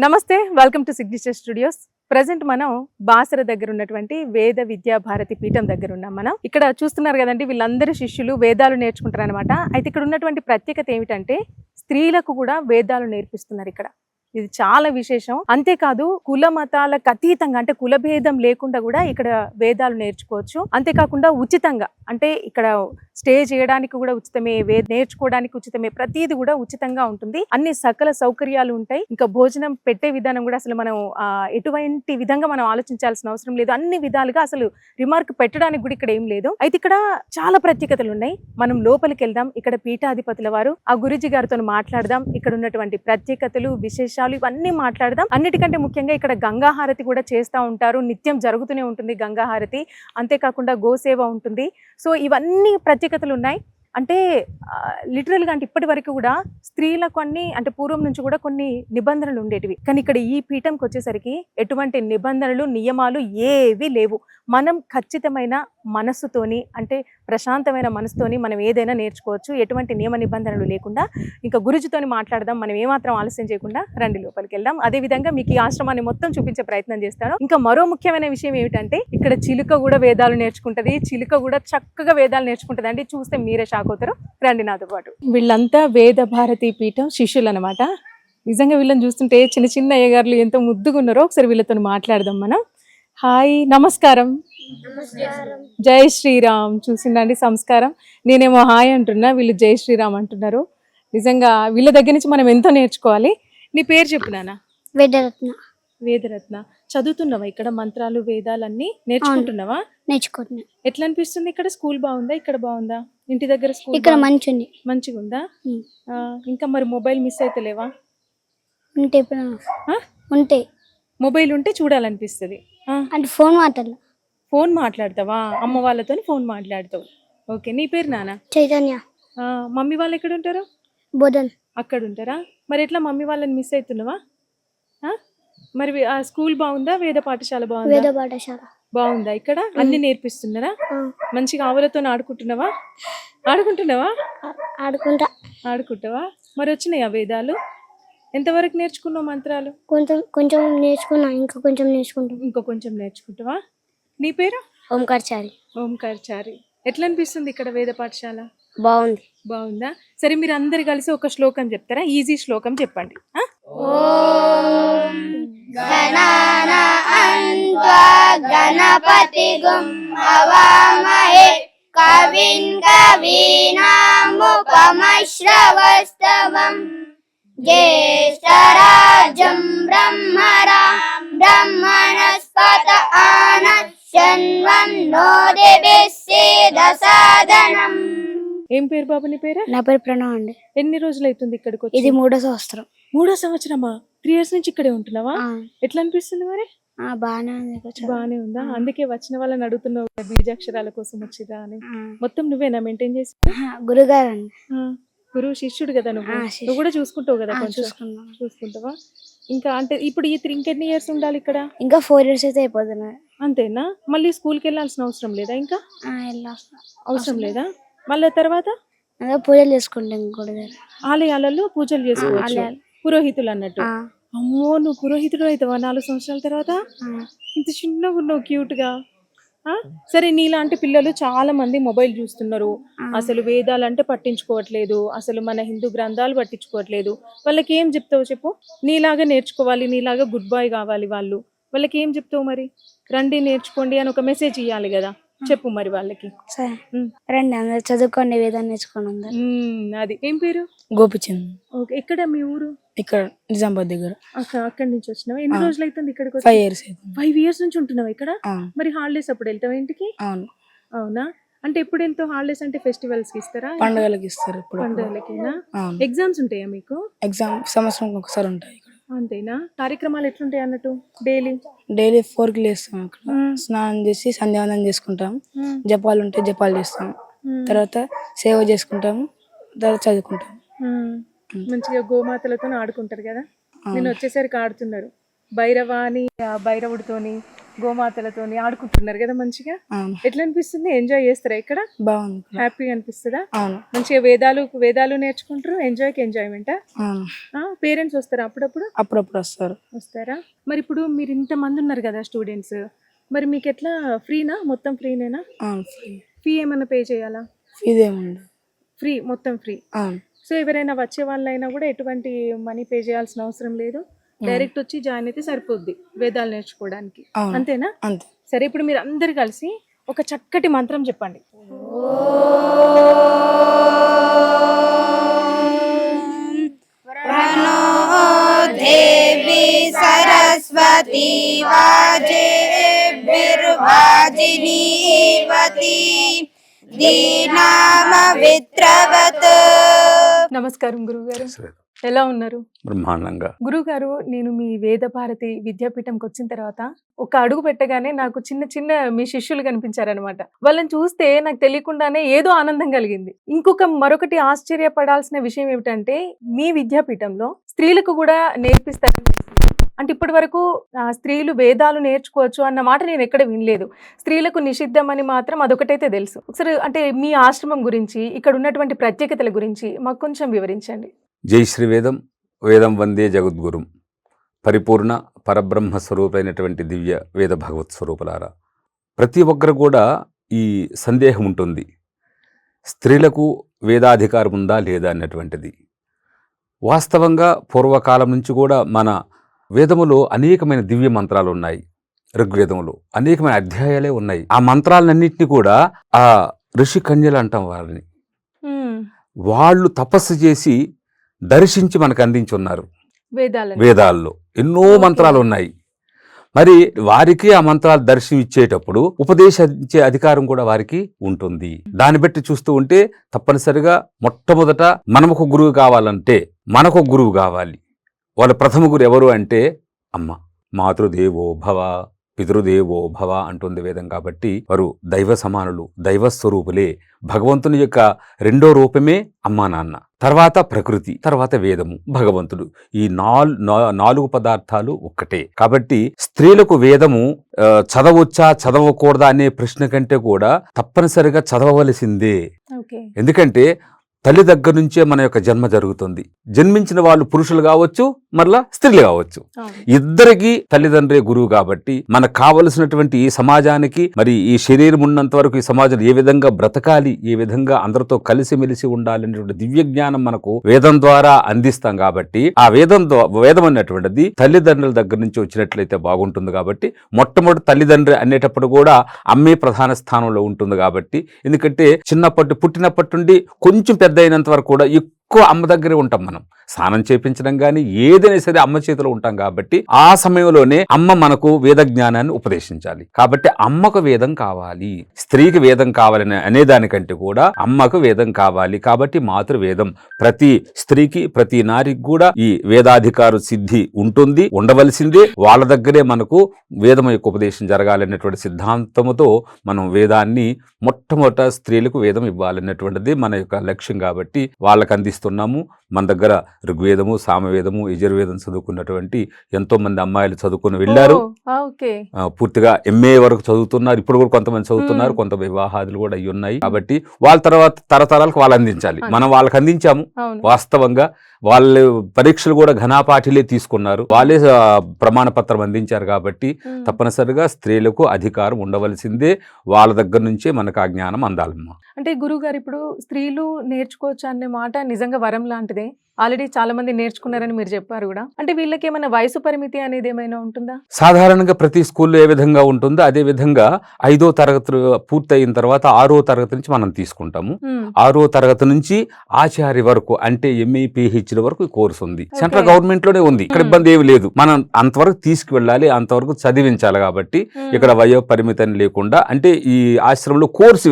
నమస్తే, welcome to signature studios. Present మనం బాసర దగ్గర ఉన్నటువంటి వేద విద్యా భారతి పీఠం దగ్గర ఉన్నాం. మనం ఇక్కడ చూస్తున్నారు కదండి, వీళ్ళందరూ శిష్యులు వేదాలు నేర్చుకుంటారు అనమాట. అయితే ఇక్కడ ఉన్నటువంటి ప్రత్యేకత ఏమిటంటే స్త్రీలకు కూడా వేదాలు నేర్పిస్తున్నారు ఇక్కడ. ఇది చాలా విశేషం. అంతేకాదు కుల మతాలకు అతీతంగా, అంటే కుల భేదం లేకుండా కూడా ఇక్కడ వేదాలు నేర్చుకోవచ్చు. అంతేకాకుండా ఉచితంగా, అంటే ఇక్కడ స్టే చేయడానికి కూడా ఉచితమే, నేర్చుకోవడానికి ఉచితమే, ప్రతిది కూడా ఉచితంగా ఉంటుంది. అన్ని సకల సౌకర్యాలు ఉంటాయి. ఇంకా భోజనం పెట్టే విధానం కూడా అసలు మనం ఎటువంటి విధంగా మనం ఆలోచించాల్సిన అవసరం లేదు. అన్ని విధాలుగా అసలు రిమార్క్ పెట్టడానికి కూడా ఇక్కడ ఏం లేదు. అయితే ఇక్కడ చాలా ప్రత్యేకతలు ఉన్నాయి. మనం లోపలికి వెళ్దాం. ఇక్కడ పీఠాధిపతుల వారు ఆ గురుజీ గారితో మాట్లాడదాం. ఇక్కడ ఉన్నటువంటి ప్రత్యేకతలు, విశేషాలు ఇవన్నీ మాట్లాడదాం. అన్నిటికంటే ముఖ్యంగా ఇక్కడ గంగాహారతి కూడా చేస్తూ ఉంటారు. నిత్యం జరుగుతూనే ఉంటుంది గంగాహారతి. అంతేకాకుండా గోసేవ ఉంటుంది. సో ఇవన్నీ ప్రత్యేకతలు ఉన్నాయి. అంటే లిటరల్గా అంటే ఇప్పటి వరకు కూడా స్త్రీలకు అన్ని, అంటే పూర్వం నుంచి కూడా కొన్ని నిబంధనలు ఉండేటివి. కానీ ఇక్కడ ఈ పీఠంకి వచ్చేసరికి ఎటువంటి నిబంధనలు, నియమాలు ఏవి లేవు. మనం ఖచ్చితమైన మనస్సుతోని, అంటే ప్రశాంతమైన మనసుతోని మనం ఏదైనా నేర్చుకోవచ్చు. ఎటువంటి నియమ నిబంధనలు లేకుండా. ఇంకా గురుజీతోని మాట్లాడదాం. మనం ఏమాత్రం ఆలస్యం చేయకుండా రండి లోపలికి వెళ్దాం. అదేవిధంగా మీకు ఈ ఆశ్రమాన్ని మొత్తం చూపించే ప్రయత్నం చేస్తాను. ఇంకా మరో ముఖ్యమైన విషయం ఏమిటంటే ఇక్కడ చిలుక కూడా వేదాలు నేర్చుకుంటది. చిలుక కూడా చక్కగా వేదాలు నేర్చుకుంటది అండి. చూస్తే మీరే షాక్ అవుతారు. రండి నాతో పాటు. వీళ్ళంతా వేద భారతి పీఠం శిష్యులు అనమాట. నిజంగా వీళ్ళని చూస్తుంటే చిన్న చిన్న అయ్యగారులు ఎంతో ముద్దుగా ఉన్నారో. ఒకసారి వీళ్ళతో మాట్లాడదాం మనం. హాయ్, నమస్కారం. జై శ్రీరామ్. చూసిందండి సంస్కారం. నేనేమో హాయ్ అంటున్నా, వీళ్ళు జై శ్రీరామ్ అంటున్నారు. నిజంగా వీళ్ళ దగ్గర నుంచి మనం ఎంతో నేర్చుకోవాలి. నీ పేరు చెప్పు నాన్న. వేదరత్న. వేదరత్న. చదువుతున్నావా ఇక్కడ? మంత్రాలు వేదాలన్నీ నేర్చుకుంటున్నావా? నేర్చుకుంటున్నా. ఎట్లా అనిపిస్తుంది ఇక్కడ? స్కూల్ బాగుందా? ఇక్కడ బాగుందా? ఇంటి దగ్గర స్కూల్ ఇక్కడ మంచిగా ఉందా? ఇంకా మరి మొబైల్ మిస్ అయితలేవా? ఉంటే ఉంటే మొబైల్ ఉంటే చూడాలనిపిస్తుంది. అంటే ఫోన్ మాట్లాడతావా? అమ్మ వాళ్ళతో ఫోన్ మాట్లాడతావు. ఓకే. నీ పేరు నాన్న? చైతన్య. మమ్మీ వాళ్ళు ఎక్కడ ఉంటారు? బోధన్. అక్కడ ఉంటారా? మరి ఎట్లా మమ్మీ వాళ్ళని మిస్ అవుతున్నావా? మరి ఆ స్కూల్ బాగుందా? వేద పాఠశాల బాగుందా? వేద పాఠశాల బాగుందా? ఇక్కడ అన్ని నేర్పిస్తున్నారా? మంచిగా ఆవులతో ఆడుకుంటున్నావా? ఆడుకుంటావా? మరి వచ్చినాయా వేదాలు? ఎంతవరకు నేర్చుకున్నావు మంత్రాలు? కొంచెం నేర్చుకున్నా. ఇంకో కొంచెం నేర్చుకుంటావా? నీ పేరు? ఓంకార్చారి. ఓంకార్చారి. ఎట్లా అనిపిస్తుంది ఇక్కడ వేద పాఠశాల? బాగుందా? సరే, మీరు అందరు కలిసి ఒక శ్లోకం చెప్తారా? ఈజీ శ్లోకం చెప్పండి. గణపతి కవిన్ కవీనాముపమశ్రవస్తవం జ్యేష్ఠరాజం బ్రహ్మణస్పత ఆనశృణ్వన్నోదిభిస్సేదసాదనం. ఏం పేరు బాబు నీ పేరు? నా పేరు ప్రణవ్ అండి. ఎన్ని రోజులు అవుతుంది ఇక్కడికి వచ్చి? ఇది 3వ సంవత్సరం. 3వ సంవత్సరమా? 3 years నుంచి ఇక్కడే ఉంటున్నావా? ఎట్లా అనిపిస్తుంది మరి? బాగానే ఉందా? అందుకే వచ్చిన వాళ్ళని అడుగుతున్నావు బీజాక్షరాల కోసం వచ్చిరా అని. మొత్తం నువ్వేనా మెయింటైన్ చేసి? గురుగారు అండి. గురువు శిష్యుడు కదా నువ్వు కూడా చూసుకుంటావు కదా? చూసుకుంటావా? ఇంకా అంటే ఇప్పుడు ఇంకెన్ని ఇయర్స్ ఉండాలి ఇక్కడ? ఇంకా 4 years అయితే అయిపోతున్నాయి. అంతేనా? మళ్ళీ స్కూల్కి వెళ్ళాల్సిన అవసరం లేదా? ఇంకా అవసరం లేదా? మళ్ళీ తర్వాత పూజలు చేసుకుంటాం. ఆలయాలలో పూజలు చేసుకోవచ్చు, పురోహితులు అన్నట్టు. అమ్మో, నువ్వు పురోహితుడు అవుతావా 4 సంవత్సరాల తర్వాత? ఇంత చిన్నగా ఉన్నావు, క్యూట్ గా. సరే, నీలాంటి పిల్లలు చాలా మంది మొబైల్ చూస్తున్నారు. అసలు వేదాలంటే పట్టించుకోవట్లేదు, అసలు మన హిందూ గ్రంథాలు పట్టించుకోవట్లేదు. వాళ్ళకి ఏం చెప్తావు చెప్పు? నీలాగా నేర్చుకోవాలి, నీలాగా గుడ్ బాయ్ కావాలి వాళ్ళు. వాళ్ళకి ఏం చెప్తావు మరి? రండి నేర్చుకోండి అని ఒక మెసేజ్ ఇవ్వాలి కదా. చెప్పు మరి వాళ్ళకి. రండి అందరు చదువుకోండి, వేదాన్ని నేర్చుకోండి. అది. ఏం పేరు? గోపిచంద్. ఓకే. ఎక్కడ మీ ఊరు? ఇక్కడ నిజామాబాద్ దగ్గర. అక్కడి నుంచి వచ్చినావా? ఎన్ని రోజులు అవుతుంది ఇక్కడికి? 5 years. 5 years నుంచి ఉంటున్నావు ఇక్కడ? మరి హాలిడేస్ అప్పుడు వెళ్తావా ఇంటికి? అవునా? అంటే ఎప్పుడు వెళ్తావు హాలిడేస్? అంటే ఫెస్టివల్స్ కి ఇస్తారా? పండుగలకి ఇస్తారు. పండుగలకేనా? ఎగ్జామ్స్ ఉంటాయా మీకు? ఎగ్జామ్ సంవత్సరం ఒకసారి ఉంటాయి. అంతేనా? కార్యక్రమాలు ఎట్లుంటాయి అన్నట్టు? డైలీ 4కి లేస్తాం. అక్కడ స్నానం చేసి సంధ్యావందనం చేసుకుంటాం. జపాలు ఉంటే జపాలు చేస్తాం. తర్వాత సేవ చేసుకుంటాము. తర్వాత చదువుకుంటాం. మంచిగా గోమాతలతో ఆడుకుంటారు కదా. నేను వచ్చేసరికి ఆడుతున్నారు భైరవాని, భైరవుడితోని గోమాతలతోని ఆడుకుంటున్నారు కదా మంచిగా. అవును. ఎట్లా అనిపిస్తుంది? ఎంజాయ్ చేస్తారా ఇక్కడ? బాగుంది. హ్యాపీగా అనిపిస్తుందా? అవును. మంచిగా వేదాలు నేర్చుకుంటారు. ఎంజాయ్మెంటా? అవును. పేరెంట్స్ వస్తారా అప్పుడప్పుడు? అప్పుడప్పుడు వస్తారా? మరి ఇప్పుడు మీరు ఇంతమంది ఉన్నారు కదా స్టూడెంట్స్, మరి మీకు ఎట్లా ఫ్రీనా? మొత్తం ఫ్రీనేనా? అవును. ఫ్రీ. ఫీ ఏమైనా పే చేయాలా? ఫీజు ఏముండదు. ఫ్రీ, మొత్తం ఫ్రీ. అవును. సో ఎవరైనా వచ్చే వాళ్ళైనా కూడా ఎటువంటి మనీ పే చేయాల్సిన అవసరం లేదు. డైరెక్ట్ వచ్చి జాయిన్ అయితే సరిపోద్ది వేదాలు నేర్చుకోవడానికి. అవును. అంతేనా? అంతే. సరే, ఇప్పుడు మీరు అందరు కలిసి ఒక చక్కటి మంత్రం చెప్పండి. प्रणो देवी सरस्वती वाजेभिर्वाजिनीवती दीनामवित्रवत्. నమస్కారం గురువుగారు, ఎలా ఉన్నారు? బ్రహ్మాండంగా. గురువుగారు, నేను మీ వేద భారతి విద్యాపీఠంకి వచ్చిన తర్వాత ఒక అడుగు పెట్టగానే నాకు చిన్న చిన్న మీ శిష్యులు కనిపించారనమాట. వాళ్ళని చూస్తే నాకు తెలియకుండానే ఏదో ఆనందం కలిగింది. మరొకటి ఆశ్చర్యపడాల్సిన విషయం ఏమిటంటే, మీ విద్యాపీఠంలో స్త్రీలకు కూడా నేర్పిస్తారని తెలిసింది. అంటే ఇప్పటి వరకు స్త్రీలు వేదాలు నేర్చుకోవచ్చు అన్న మాట నేను ఎక్కడ వినలేదు. స్త్రీలకు నిషిద్ధం అని మాత్రం అదొకటైతే తెలుసు. ఒకసారి అంటే మీ ఆశ్రమం గురించి, ఇక్కడ ఉన్నటువంటి ప్రత్యేకతల గురించి మాకు కొంచెం వివరించండి. జై శ్రీవేదం. వేదం వందే జగద్గురుం. పరిపూర్ణ పరబ్రహ్మ స్వరూపైనటువంటి దివ్య వేద భగవత్ స్వరూపులారా, ప్రతి ఒక్కరు కూడా ఈ సందేహం ఉంటుంది, స్త్రీలకు వేదాధికారం ఉందా లేదా అన్నటువంటిది. వాస్తవంగా పూర్వకాలం నుంచి కూడా మన వేదములో అనేకమైన దివ్య మంత్రాలు ఉన్నాయి. ఋగ్వేదములో అనేకమైన అధ్యాయాలే ఉన్నాయి. ఆ మంత్రాలన్నింటినీ కూడా ఆ ఋషి కన్యలు అంటాం వారిని, వాళ్ళు తపస్సు చేసి దర్శించి మనకు అందించున్నారు. వేదాల్లో ఎన్నో మంత్రాలు ఉన్నాయి. మరి వారికి ఆ మంత్రాలు దర్శనం ఇచ్చేటప్పుడు ఉపదేశించే అధికారం కూడా వారికి ఉంటుంది. దాన్ని బట్టి చూస్తూ ఉంటే తప్పనిసరిగా మొట్టమొదట మనకు గురువు కావాలంటే మనకు గురువు కావాలి. వాళ్ళ ప్రథమ గురు ఎవరు అంటే అమ్మ. మాతృదేవో భవ పితృదేవో భవ అంటుంది వేదం. కాబట్టి వారు దైవ సమానులు, దైవ స్వరూపులే. భగవంతుని యొక్క రెండో రూపమే అమ్మా నాన్న, తర్వాత ప్రకృతి, తర్వాత వేదము, భగవంతుడు. ఈ నాలుగు పదార్థాలు ఒక్కటే. కాబట్టి స్త్రీలకు వేదము చదవచ్చా చదవకూడదా అనే ప్రశ్న కంటే కూడా తప్పనిసరిగా చదవవలసిందే. ఎందుకంటే తల్లి దగ్గర నుంచే మన యొక్క జన్మ జరుగుతుంది. జన్మించిన వాళ్ళు పురుషులు కావచ్చు, మరలా స్త్రీలు కావచ్చు. ఇద్దరికి తల్లిదండ్రే గురువు. కాబట్టి మనకు కావలసినటువంటి ఈ సమాజానికి, మరి ఈ శరీరం ఉన్నంత వరకు ఈ సమాజం ఏ విధంగా బ్రతకాలి, ఏ విధంగా అందరితో కలిసిమెలిసి ఉండాలనేటువంటి దివ్య జ్ఞానం మనకు వేదం ద్వారా అందిస్తాం. కాబట్టి ఆ వేదం అన్నటువంటిది తల్లిదండ్రుల దగ్గర నుంచి వచ్చినట్లయితే బాగుంటుంది. కాబట్టి మొట్టమొదటి తల్లిదండ్రి అనేటప్పుడు కూడా అమ్మే ప్రధాన స్థానంలో ఉంటుంది. కాబట్టి ఎందుకంటే పుట్టినప్పటి నుండి కొంచెం పెద్ద అయినంత వరకు కూడా ఎక్కువ అమ్మ దగ్గరే ఉంటాం. మనం స్నానం చేపించడం కానీ ఏదైనా సరే అమ్మ చేతిలో ఉంటాం. కాబట్టి ఆ సమయంలోనే అమ్మ మనకు వేద జ్ఞానాన్ని ఉపదేశించాలి. కాబట్టి అమ్మకు వేదం కావాలి, స్త్రీకి వేదం కావాలని అనేదానికంటే కూడా అమ్మకు వేదం కావాలి. కాబట్టి మాతృవేదం ప్రతి స్త్రీకి, ప్రతి నారికి కూడా ఈ వేదాధికార సిద్ధి ఉంటుంది, ఉండవలసిందే. వాళ్ళ దగ్గరే మనకు వేదం యొక్క ఉపదేశం జరగాలనేటువంటి సిద్ధాంతముతో మనం వేదాన్ని మొట్టమొదట స్త్రీలకు వేదం ఇవ్వాలనేటువంటిది మన యొక్క లక్ష్యం. కాబట్టి వాళ్ళకి అందిస్తున్నాము. మన దగ్గర ఋగ్వేదము, సామవేదము, యజుర్వేదం చదువుకున్నటువంటి ఎంతో మంది అమ్మాయిలు చదువుకుని వెళ్ళారు. పూర్తిగా MA వరకు చదువుతున్నారు. ఇప్పుడు కూడా కొంతమంది చదువుతున్నారు. కొంత వివాహాదులు కూడా అయ్యి ఉన్నాయి. కాబట్టి వాళ్ళ తర్వాత తరతరాలకు వాళ్ళు అందించాలి. మనం వాళ్ళకి అందించాము. వాస్తవంగా వాళ్ళు పరీక్షలు కూడా ఘనాపాఠిలే తీసుకున్నారు. వాళ్ళే ప్రమాణ పత్రం అందించారు. కాబట్టి తప్పనిసరిగా స్త్రీలకు అధికారం ఉండవలసిందే. వాళ్ళ దగ్గర నుంచే మనకు ఆ జ్ఞానం అందాలమ్మా. అంటే గురువు గారు, ఇప్పుడు స్త్రీలు నేర్చుకోవచ్చు అనే మాట నిజంగా వరం లాంటిదే. ఆల్రెడీ చాలా మంది నేర్చుకున్నారని మీరు చెప్పారు కూడా. అంటే వీళ్ళకి ఏమైనా వయసు పరిమితి అనేది ఏమైనా ఉంటుందా? సాధారణంగా ప్రతి స్కూల్లో ఏ విధంగా ఉంటుందో అదే విధంగా 5వ తరగతి పూర్తి అయిన తర్వాత 6వ తరగతి నుంచి మనం తీసుకుంటాము. 6వ తరగతి నుంచి ఆచార్య వరకు, అంటే MA PhD వరకు కోర్సు ఉంది. సెంట్రల్ గవర్నమెంట్ లోనే ఉంది. ఇక్కడ ఇబ్బంది ఏమి లేదు. మనం అంతవరకు తీసుకువెళ్ళాలి, అంతవరకు చదివించాలి. కాబట్టి ఇక్కడ వయో పరిమితం లేకుండా, అంటే ఈ ఆశ్రమంలో కోర్సు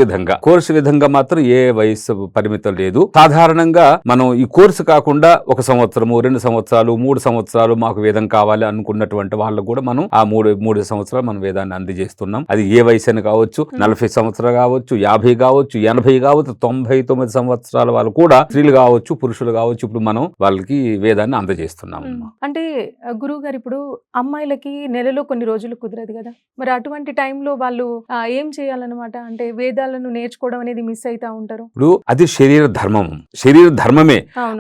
విధంగా మాత్రం ఏ వయసు పరిమితం లేదు. సాధారణంగా మనం ఈ కోర్సు కాకుండా లేకుండా 1 సంవత్సరము 2 సంవత్సరాలు 3 సంవత్సరాలు మాకు వేదం కావాలి అనుకున్నటువంటి వాళ్ళకు కూడా మనం ఆ 3 సంవత్సరాలు మనం వేదాన్ని అందజేస్తున్నాం. అది ఏ వయసు అని కావచ్చు, 40 సంవత్సరాలు కావచ్చు, 50 కావచ్చు, 80 కావచ్చు, 99 సంవత్సరాల వాళ్ళు కూడా, స్త్రీలు కావచ్చు పురుషులు కావచ్చు, ఇప్పుడు మనం వాళ్ళకి వేదాన్ని అందజేస్తున్నాం. అంటే గురువు గారు ఇప్పుడు అమ్మాయిలకి నెలలో కొన్ని రోజులు కుదరదు కదా, మరి అటువంటి టైంలో వాళ్ళు ఏం చేయాలన్నమాట? అంటే వేదాలను నేర్చుకోవడం అనేది మిస్ అవుతా ఉంటారు. ఇప్పుడు అది శరీర ధర్మమే.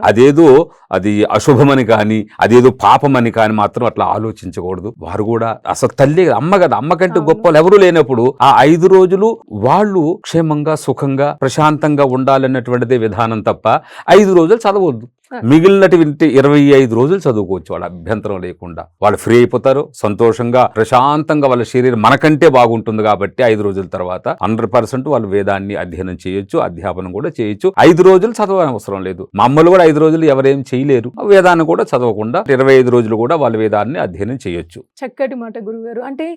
అదేదో అది అశుభమని కానీ అదేదో పాపమని కానీ మాత్రం అట్లా ఆలోచించకూడదు. వారు కూడా అసలు తల్లి అమ్మ కదా, అమ్మ కంటే గొప్ప ఎవరు లేనప్పుడు ఆ 5 రోజులు వాళ్ళు క్షేమంగా సుఖంగా ప్రశాంతంగా ఉండాలన్నటువంటిదే విధానం తప్ప 5 రోజులు చదవద్దు. మిగిలినటువంటి 25 రోజులు చదువుకోవచ్చు వాళ్ళ అభ్యంతరం లేకుండా. వాళ్ళు ఫ్రీ అయిపోతారు, సంతోషంగా ప్రశాంతంగా వాళ్ళ శరీరం మనకంటే బాగుంటుంది. కాబట్టి 5 రోజుల తర్వాత 100% వాళ్ళు వేదాన్ని అధ్యయనం చేయొచ్చు, అధ్యాపనం కూడా చేయొచ్చు. 5 రోజులు చదవని అవసరం లేదు. మా అమ్మలు కూడా 5 రోజులు ఎవరేం చేయలేరు. వేదాన్ని కూడా చదవకుండా 25 రోజులు కూడా వాళ్ళ వేదాన్ని అధ్యయనం చేయొచ్చు. చక్కటి మాట గురుగారు. అంటే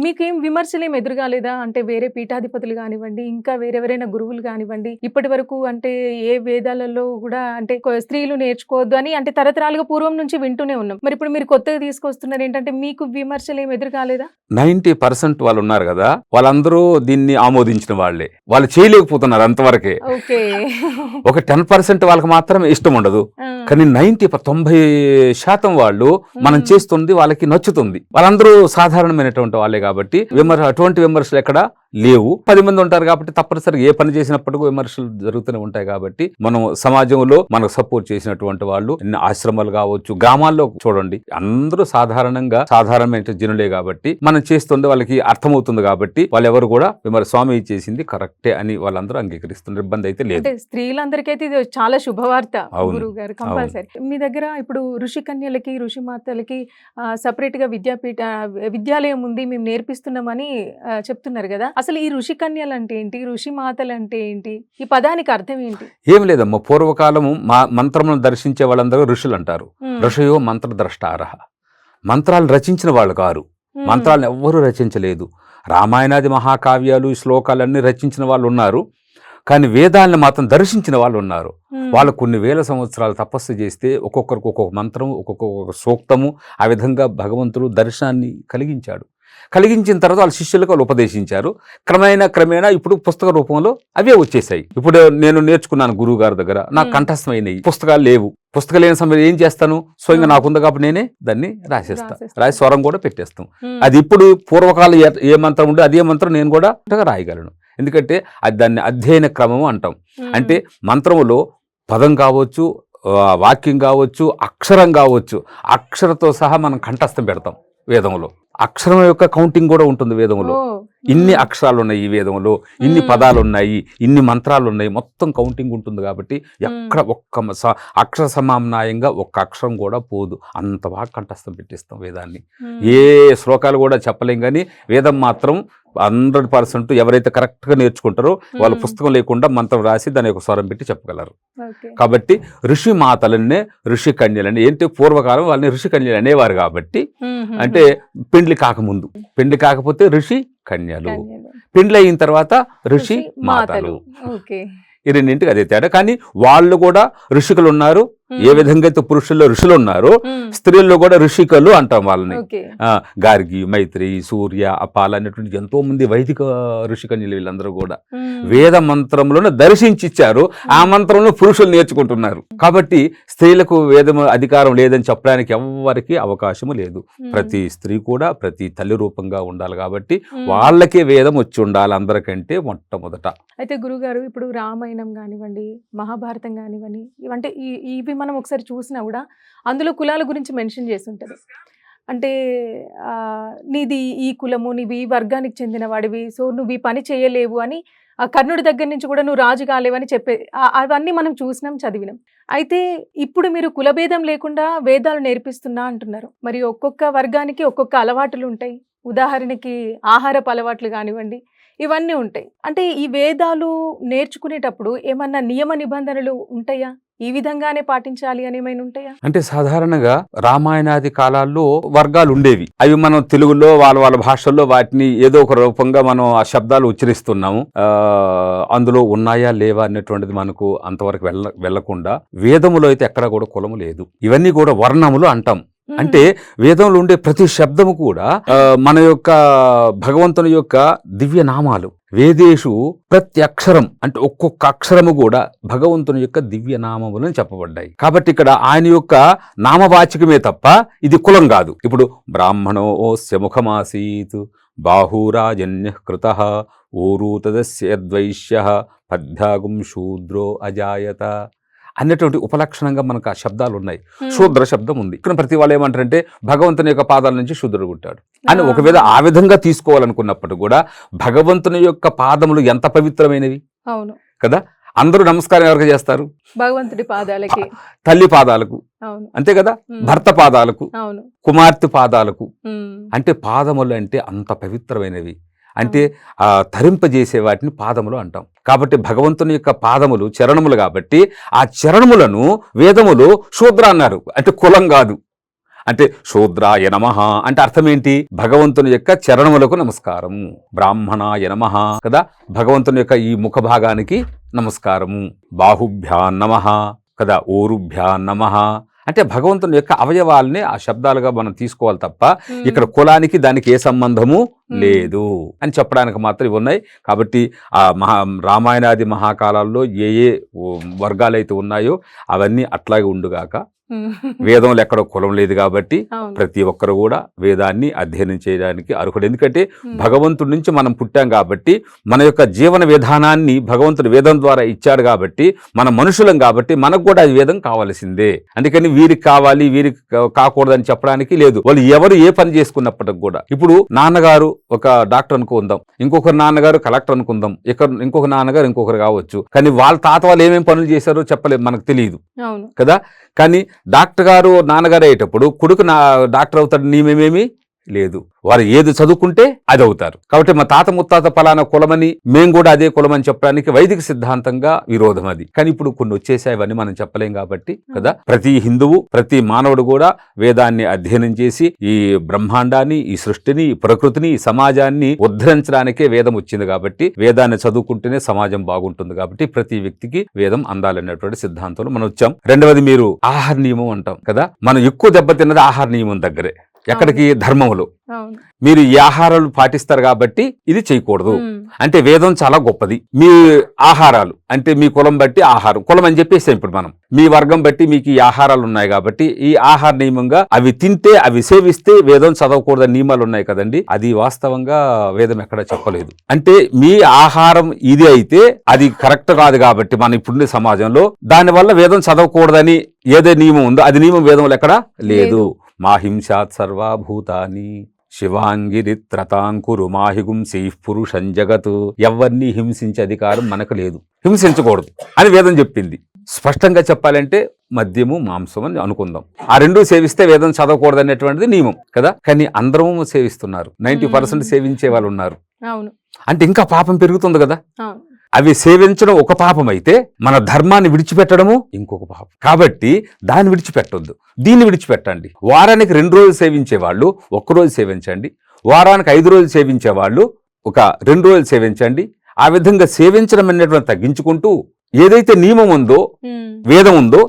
మీకేం విమర్శలేం ఎదురుగాలేదా? అంటే వేరే పీఠాధిపతులు కానివ్వండి, ఇంకా వేరెవరైనా గురువులు కానివ్వండి, ఇప్పటి వరకు అంటే ఏ వేదాలలో కూడా అంటే స్త్రీలు నేర్చుకోవద్దు అని అంటే తరతరాలుగా పూర్వం నుంచి వింటూనే ఉన్నాం. మరి ఇప్పుడు మీరు కొత్తగా తీసుకొస్తున్నారు ఏంటంటే మీకు విమర్శలు ఏం ఎదురుకాలేదా? 90% వాళ్ళు ఉన్నారు కదా, వాళ్ళందరూ దీన్ని ఆమోదించిన వాళ్ళే. వాళ్ళు చేయలేకపోతున్నారు అంతవరకే. ఓకే. ఒక 10% వాళ్ళకి మాత్రమే ఇష్టం ఉండదు. కానీ 90% వాళ్ళు మనం చేస్తుంది వాళ్ళకి నచ్చుతుంది. వాళ్ళందరూ సాధారణమైనటువంటి వాళ్ళే కాబట్టి అటువంటి విమర్శలు ఎక్కడ లేవు. 10 మంది ఉంటారు కాబట్టి తప్పనిసరిగా ఏ పని చేసినప్పటికీ విమర్శలు జరుగుతూనే ఉంటాయి. కాబట్టి మనం సమాజంలో మనకు సపోర్ట్ చేసినటువంటి వాళ్ళు ఎన్ని ఆశ్రమాలు కావచ్చు, గ్రామాల్లో చూడండి, అందరూ సాధారణమైన జనులే కాబట్టి మనం చేస్తుండే వాళ్ళకి అర్థమవుతుంది. కాబట్టి వాళ్ళు ఎవరు కూడా స్వామి చేసింది కరెక్టే అని వాళ్ళందరూ అంగీకరిస్తున్నారు. ఇబ్బంది అయితే లేదు. స్త్రీలందరికైతే ఇది చాలా శుభవార్త గురువు గారు. కంపల్సరీ మీ దగ్గర ఇప్పుడు ఋషి కన్యలకి ఋషి మాతలకి సపరేట్ గా విద్యాలయం ఉంది, మేము నేర్పిస్తున్నామని చెప్తున్నారు కదా. అసలు ఈ ఋషి కన్యలు అంటే ఏంటి, ఋషి మాతలు అంటే ఏంటి, ఈ పదానికి అర్థం ఏంటి? ఏం లేదమ్మా, పూర్వకాలము మంత్రములను దర్శించే వాళ్ళందరూ ఋషులు అంటారు. ఋషయో మంత్రద్రష్టారః. మంత్రాలను రచించిన వాళ్ళు కారు, మంత్రాలను ఎవ్వరూ రచించలేదు. రామాయణాది మహాకావ్యాలు శ్లోకాలన్నీ రచించిన వాళ్ళు ఉన్నారు, కానీ వేదాలను మాత్రం దర్శించిన వాళ్ళు ఉన్నారు. వాళ్ళు కొన్ని వేల సంవత్సరాలు తపస్సు చేస్తే ఒక్కొక్కరికి ఒక్కొక్క మంత్రం, ఒక్కొక్క సూక్తము, ఆ విధంగా భగవంతుడు దర్శనాన్ని కలిగించిన తర్వాత వాళ్ళ శిష్యులకు వాళ్ళు ఉపదేశించారు. క్రమేణా ఇప్పుడు పుస్తక రూపంలో అవే వచ్చేసాయి. ఇప్పుడు నేను నేర్చుకున్నాను గురువు గారి దగ్గర, నాకు కంఠస్థమైనవి. పుస్తకాలు లేవు. పుస్తకాలు లేని సమయంలో ఏం చేస్తాను, స్వయంగా నాకుంది కాబట్టి నేనే దాన్ని రాసి స్వరం కూడా పెట్టేస్తాం. అది ఇప్పుడు పూర్వకాలం ఏ మంత్రం ఉంటే అదే మంత్రం నేను కూడా రాయగలను. ఎందుకంటే అది దాన్ని అధ్యయన క్రమం అంటాం. అంటే మంత్రములో పదం కావచ్చు, వాక్యం కావచ్చు, అక్షరం కావచ్చు, అక్షరతో సహా మనం కంఠస్థం పెడతాం. వేదంలో అక్షరం యొక్క కౌంటింగ్ కూడా ఉంటుంది. వేదంలో ఇన్ని అక్షరాలు ఉన్నాయి, ఈ వేదంలో ఇన్ని పదాలు ఉన్నాయి, ఇన్ని మంత్రాలు ఉన్నాయి, మొత్తం కౌంటింగ్ ఉంటుంది. కాబట్టి ఎక్కడ ఒక్క అక్షర సమామ్నాయంగా ఒక్క అక్షరం కూడా పోదు. అంత బాగా కంఠస్థం పెట్టిస్తాం వేదాన్ని. ఏ శ్లోకాలు కూడా చెప్పలేం, కానీ వేదం మాత్రం 100% ఎవరైతే కరెక్ట్గా నేర్చుకుంటారో వాళ్ళు పుస్తకం లేకుండా మంత్రం రాసి దాని యొక్క స్వరం పెట్టి చెప్పగలరు. కాబట్టి ఋషి మాతలనే ఋషి కన్యలని ఏంటి, పూర్వకాలం వాళ్ళని ఋషి కన్యలు అనేవారు. కాబట్టి అంటే పెండ్లి కాకపోతే ఋషి కన్యలు, పెండ్లి అయిన తర్వాత ఋషి మాతలు. ఈ రెండింటికి అదే తేడా. కానీ వాళ్ళు కూడా ఋషికులు ఉన్నారు. ఏ విధంగా అయితే పురుషుల్లో ఋషులు ఉన్నారు, స్త్రీల్లో కూడా ఋషికలు అంటాం వాళ్ళని. గార్గి, మైత్రి, సూర్య, అపాల అనేటువంటి ఎంతో మంది వైదిక ఋషికన్యలు. వీళ్ళందరూ కూడా వేద మంత్రంలోనే దర్శించిచ్చారు. ఆ మంత్రంలో పురుషులు నేర్చుకుంటున్నారు. కాబట్టి స్త్రీలకు వేదం అధికారం లేదని చెప్పడానికి ఎవ్వరికి అవకాశము లేదు. ప్రతి స్త్రీ కూడా ప్రతి తల్లి రూపంగా ఉండాలి. కాబట్టి వాళ్ళకే వేదం వచ్చి ఉండాలి అందరికంటే మొట్టమొదట. అయితే గురుగారు, ఇప్పుడు రామాయణం కానివ్వండి, మహాభారతం కానివ్వండి, ఇవంటే ఇవి మనం ఒకసారి చూసినా కూడా అందులో కులాల గురించి మెన్షన్ చేసి ఉంటుంది. అంటే నీది ఈ కులము, నీవు ఈ వర్గానికి చెందిన వాడివి, సో నువ్వు ఈ పని చేయలేవు అని కర్ణుడి దగ్గర నుంచి కూడా నువ్వు రాజు కాలేవని చెప్పే అవన్నీ మనం చూసినాం, చదివినాం. అయితే ఇప్పుడు మీరు కులభేదం లేకుండా వేదాలు నేర్పిస్తున్నా అంటున్నారు. మరి ఒక్కొక్క వర్గానికి ఒక్కొక్క అలవాట్లు ఉంటాయి. ఉదాహరణకి ఆహారపు అలవాట్లు కానివ్వండి, ఇవన్నీ ఉంటాయి. అంటే ఈ వేదాలు నేర్చుకునేటప్పుడు ఏమన్నా నియమ నిబంధనలు ఉంటాయా? ఈ విధంగానే పాటించాలి అని ఏమైనా ఉంటాయా? అంటే సాధారణంగా రామాయణాది కాలాల్లో వర్గాలు ఉండేవి. అవి మనం తెలుగులో వాళ్ళ భాషల్లో వాటిని ఏదో ఒక రూపంగా మనం ఆ శబ్దాలు ఉచ్చరిస్తున్నాము. అందులో ఉన్నాయా లేవా అనేటువంటిది మనకు అంతవరకు వెళ్లకుండా వేదములో అయితే ఎక్కడా కూడా కులము లేదు. ఇవన్నీ కూడా వర్ణములు అంటాం. అంటే వేదంలో ఉండే ప్రతి శబ్దము కూడా మన యొక్క భగవంతుని యొక్క దివ్య నామాలు. వేదేషు ప్రతి అక్షరం అంటే ఒక్కొక్క అక్షరము కూడా భగవంతుని యొక్క దివ్య నామములని చెప్పబడ్డాయి. కాబట్టి ఇక్కడ ఆయన యొక్క నామవాచకమే తప్ప ఇది కులం కాదు. ఇప్పుడు బ్రాహ్మణోస్య ముఖమాసీత్ బాహూరాజన్య కృత ఊరూతదస్యద్వైశ్య పద్భాగం శూద్రో అజాయత అన్నటువంటి ఉపలక్షణంగా మనకు ఆ శబ్దాలు ఉన్నాయి. శూద్ర శబ్దం ఉంది. ఇక్కడ ప్రతి వాళ్ళు ఏమంటారంటే భగవంతుని యొక్క పాదాల నుంచి శూద్రుడు పుట్టాడు అని ఒకవేళ ఆ విధంగా తీసుకోవాలనుకున్నప్పుడు కూడా భగవంతుని యొక్క పాదములు ఎంత పవిత్రమైనవి. అవును కదా, అందరూ నమస్కారం ఎవరికి చేస్తారు? భగవంతుడి పాదాలకి, తల్లి పాదాలకు, అవును అంతే కదా, భర్త పాదాలకు, అవును కుమార్తె పాదాలకు. అంటే పాదములు అంటే అంత పవిత్రమైనవి. అంటే తరింపజేసే వాటిని పాదములు అంటాం. కాబట్టి భగవంతుని యొక్క పాదములు చరణములు కాబట్టి ఆ చరణములను వేదములు శూద్ర అన్నారు. అంటే కులం కాదు. అంటే శూద్రాయ నమః అంటే అర్థం ఏంటి? భగవంతుని యొక్క చరణములకు నమస్కారము. బ్రాహ్మణాయ నమః కదా, భగవంతుని యొక్క ఈ ముఖ భాగానికి నమస్కారము. బాహుభ్యా నమః కదా, ఓరుభ్యా నమః అంటే భగవంతుని యొక్క అవయవాల్ని ఆ శబ్దాలుగా మనం తీసుకోవాలి తప్ప ఇక్కడ కులానికి దానికి ఏ సంబంధము లేదు అని చెప్పడానికి మాత్రం ఇవి ఉన్నాయి. కాబట్టి ఆ రామాయణాది మహాకాలాల్లో ఏ వర్గాలు అయితే ఉన్నాయో అవన్నీ అట్లాగే ఉండుగాక. వేదంలో ఎక్కడో కులం లేదు కాబట్టి ప్రతి ఒక్కరు కూడా వేదాన్ని అధ్యయనం చేయడానికి అర్హుడు. ఎందుకంటే భగవంతుడి నుంచి మనం పుట్టాం కాబట్టి మన యొక్క జీవన విధానాన్ని భగవంతుడు వేదం ద్వారా ఇచ్చాడు కాబట్టి మన మనుషులం కాబట్టి మనకు కూడా అది వేదం కావాల్సిందే. అందుకని వీరికి కావాలి వీరికి కాకూడదని చెప్పడానికి లేదు. వాళ్ళు ఎవరు ఏ పని చేసుకున్నప్పటికి కూడా, ఇప్పుడు నాన్నగారు ఒక డాక్టర్ అనుకుందాం, ఇంకొకరు నాన్నగారు కలెక్టర్ అనుకుందాం, ఇంకొక నాన్నగారు ఇంకొకరు కావచ్చు. కానీ వాళ్ళ తాత వాళ్ళు ఏమేమి పనులు చేశారో చెప్పలేదు, మనకు తెలియదు కదా. కానీ డాక్టర్ గారు నాన్నగారు అయ్యేటప్పుడు కొడుకు డాక్టర్ అవుతాడు నియమేమీ లేదు. వారు ఏది చదువుకుంటే అది అవుతారు. కాబట్టి మా తాత ముత్తాత పలానా కులమని మేము కూడా అదే కులమని చెప్పడానికి వైదిక సిద్ధాంతంగా విరోధం అది. కానీ ఇప్పుడు కొన్ని వచ్చేసాయవన్నీ మనం చెప్పలేం కాబట్టి కదా. ప్రతి హిందువు ప్రతి మానవుడు కూడా వేదాన్ని అధ్యయనం చేసి ఈ బ్రహ్మాండాన్ని, ఈ సృష్టిని, ఈ ప్రకృతిని, ఈ సమాజాన్ని ఉద్ధరించడానికే వేదం వచ్చింది. కాబట్టి వేదాన్ని చదువుకుంటేనే సమాజం బాగుంటుంది. కాబట్టి ప్రతి వ్యక్తికి వేదం అందాలనేటువంటి సిద్ధాంతంలో మనం వచ్చాం. రెండవది మీరు ఆహార నియమం అంటాం కదా. మనం ఎక్కువ దెబ్బతిన్నది ఆహార నియమం దగ్గరే. ఎక్కడికి? ధర్మములు. మీరు ఈ ఆహారాలు పాటిస్తారు కాబట్టి ఇది చేయకూడదు అంటే వేదం చాలా గొప్పది. మీ ఆహారాలు అంటే మీ కులం బట్టి ఆహారం, కులం అని చెప్పేసి ఇప్పుడు మనం మీ వర్గం బట్టి మీకు ఈ ఆహారాలు ఉన్నాయి కాబట్టి ఈ ఆహార నియమంగా అవి తింటే అవి సేవిస్తే వేదం చదవకూడదని నియమాలు ఉన్నాయి కదండి. అది వాస్తవంగా వేదం ఎక్కడ చెప్పలేదు. అంటే మీ ఆహారం ఇది అయితే అది కరెక్ట్ కాదు కాబట్టి మన ఇప్పుడున్న సమాజంలో దానివల్ల వేదం చదవకూడదని ఏదే నియమం ఉందో అది నియమం వేదంలో ఎక్కడ లేదు. మా హింసాత్ సర్వభూతాని శివాంగిరిత్రతాంకురు మాహిగుంసి పురుషం జగత్. ఎవరిని హింసించే అధికారం మనకు లేదు, హింసించకూడదు అని వేదం చెప్పింది. స్పష్టంగా చెప్పాలంటే మద్యము మాంసం అని అనుకుందాం. ఆ రెండు సేవిస్తే వేదం చదవకూడదు అనేటువంటిది నియమం కదా. కానీ అందరము సేవిస్తున్నారు. 90% సేవించే వాళ్ళు ఉన్నారు. అంటే ఇంకా పాపం పెరుగుతుంది కదా. అవి సేవించడం ఒక పాపం అయితే మన ధర్మాన్ని విడిచిపెట్టడము ఇంకొక పాపం. కాబట్టి దాన్ని విడిచిపెట్టొద్దు, దీన్ని విడిచిపెట్టండి. వారానికి 2 రోజులు సేవించే వాళ్ళు 1 రోజు సేవించండి. వారానికి 5 రోజులు సేవించే వాళ్ళు ఒక 2 రోజులు సేవించండి. ఆ విధంగా సేవించడం అనేటువంటి తగ్గించుకుంటూ ఏదైతే నియమం ఉందో వేదం ఉందో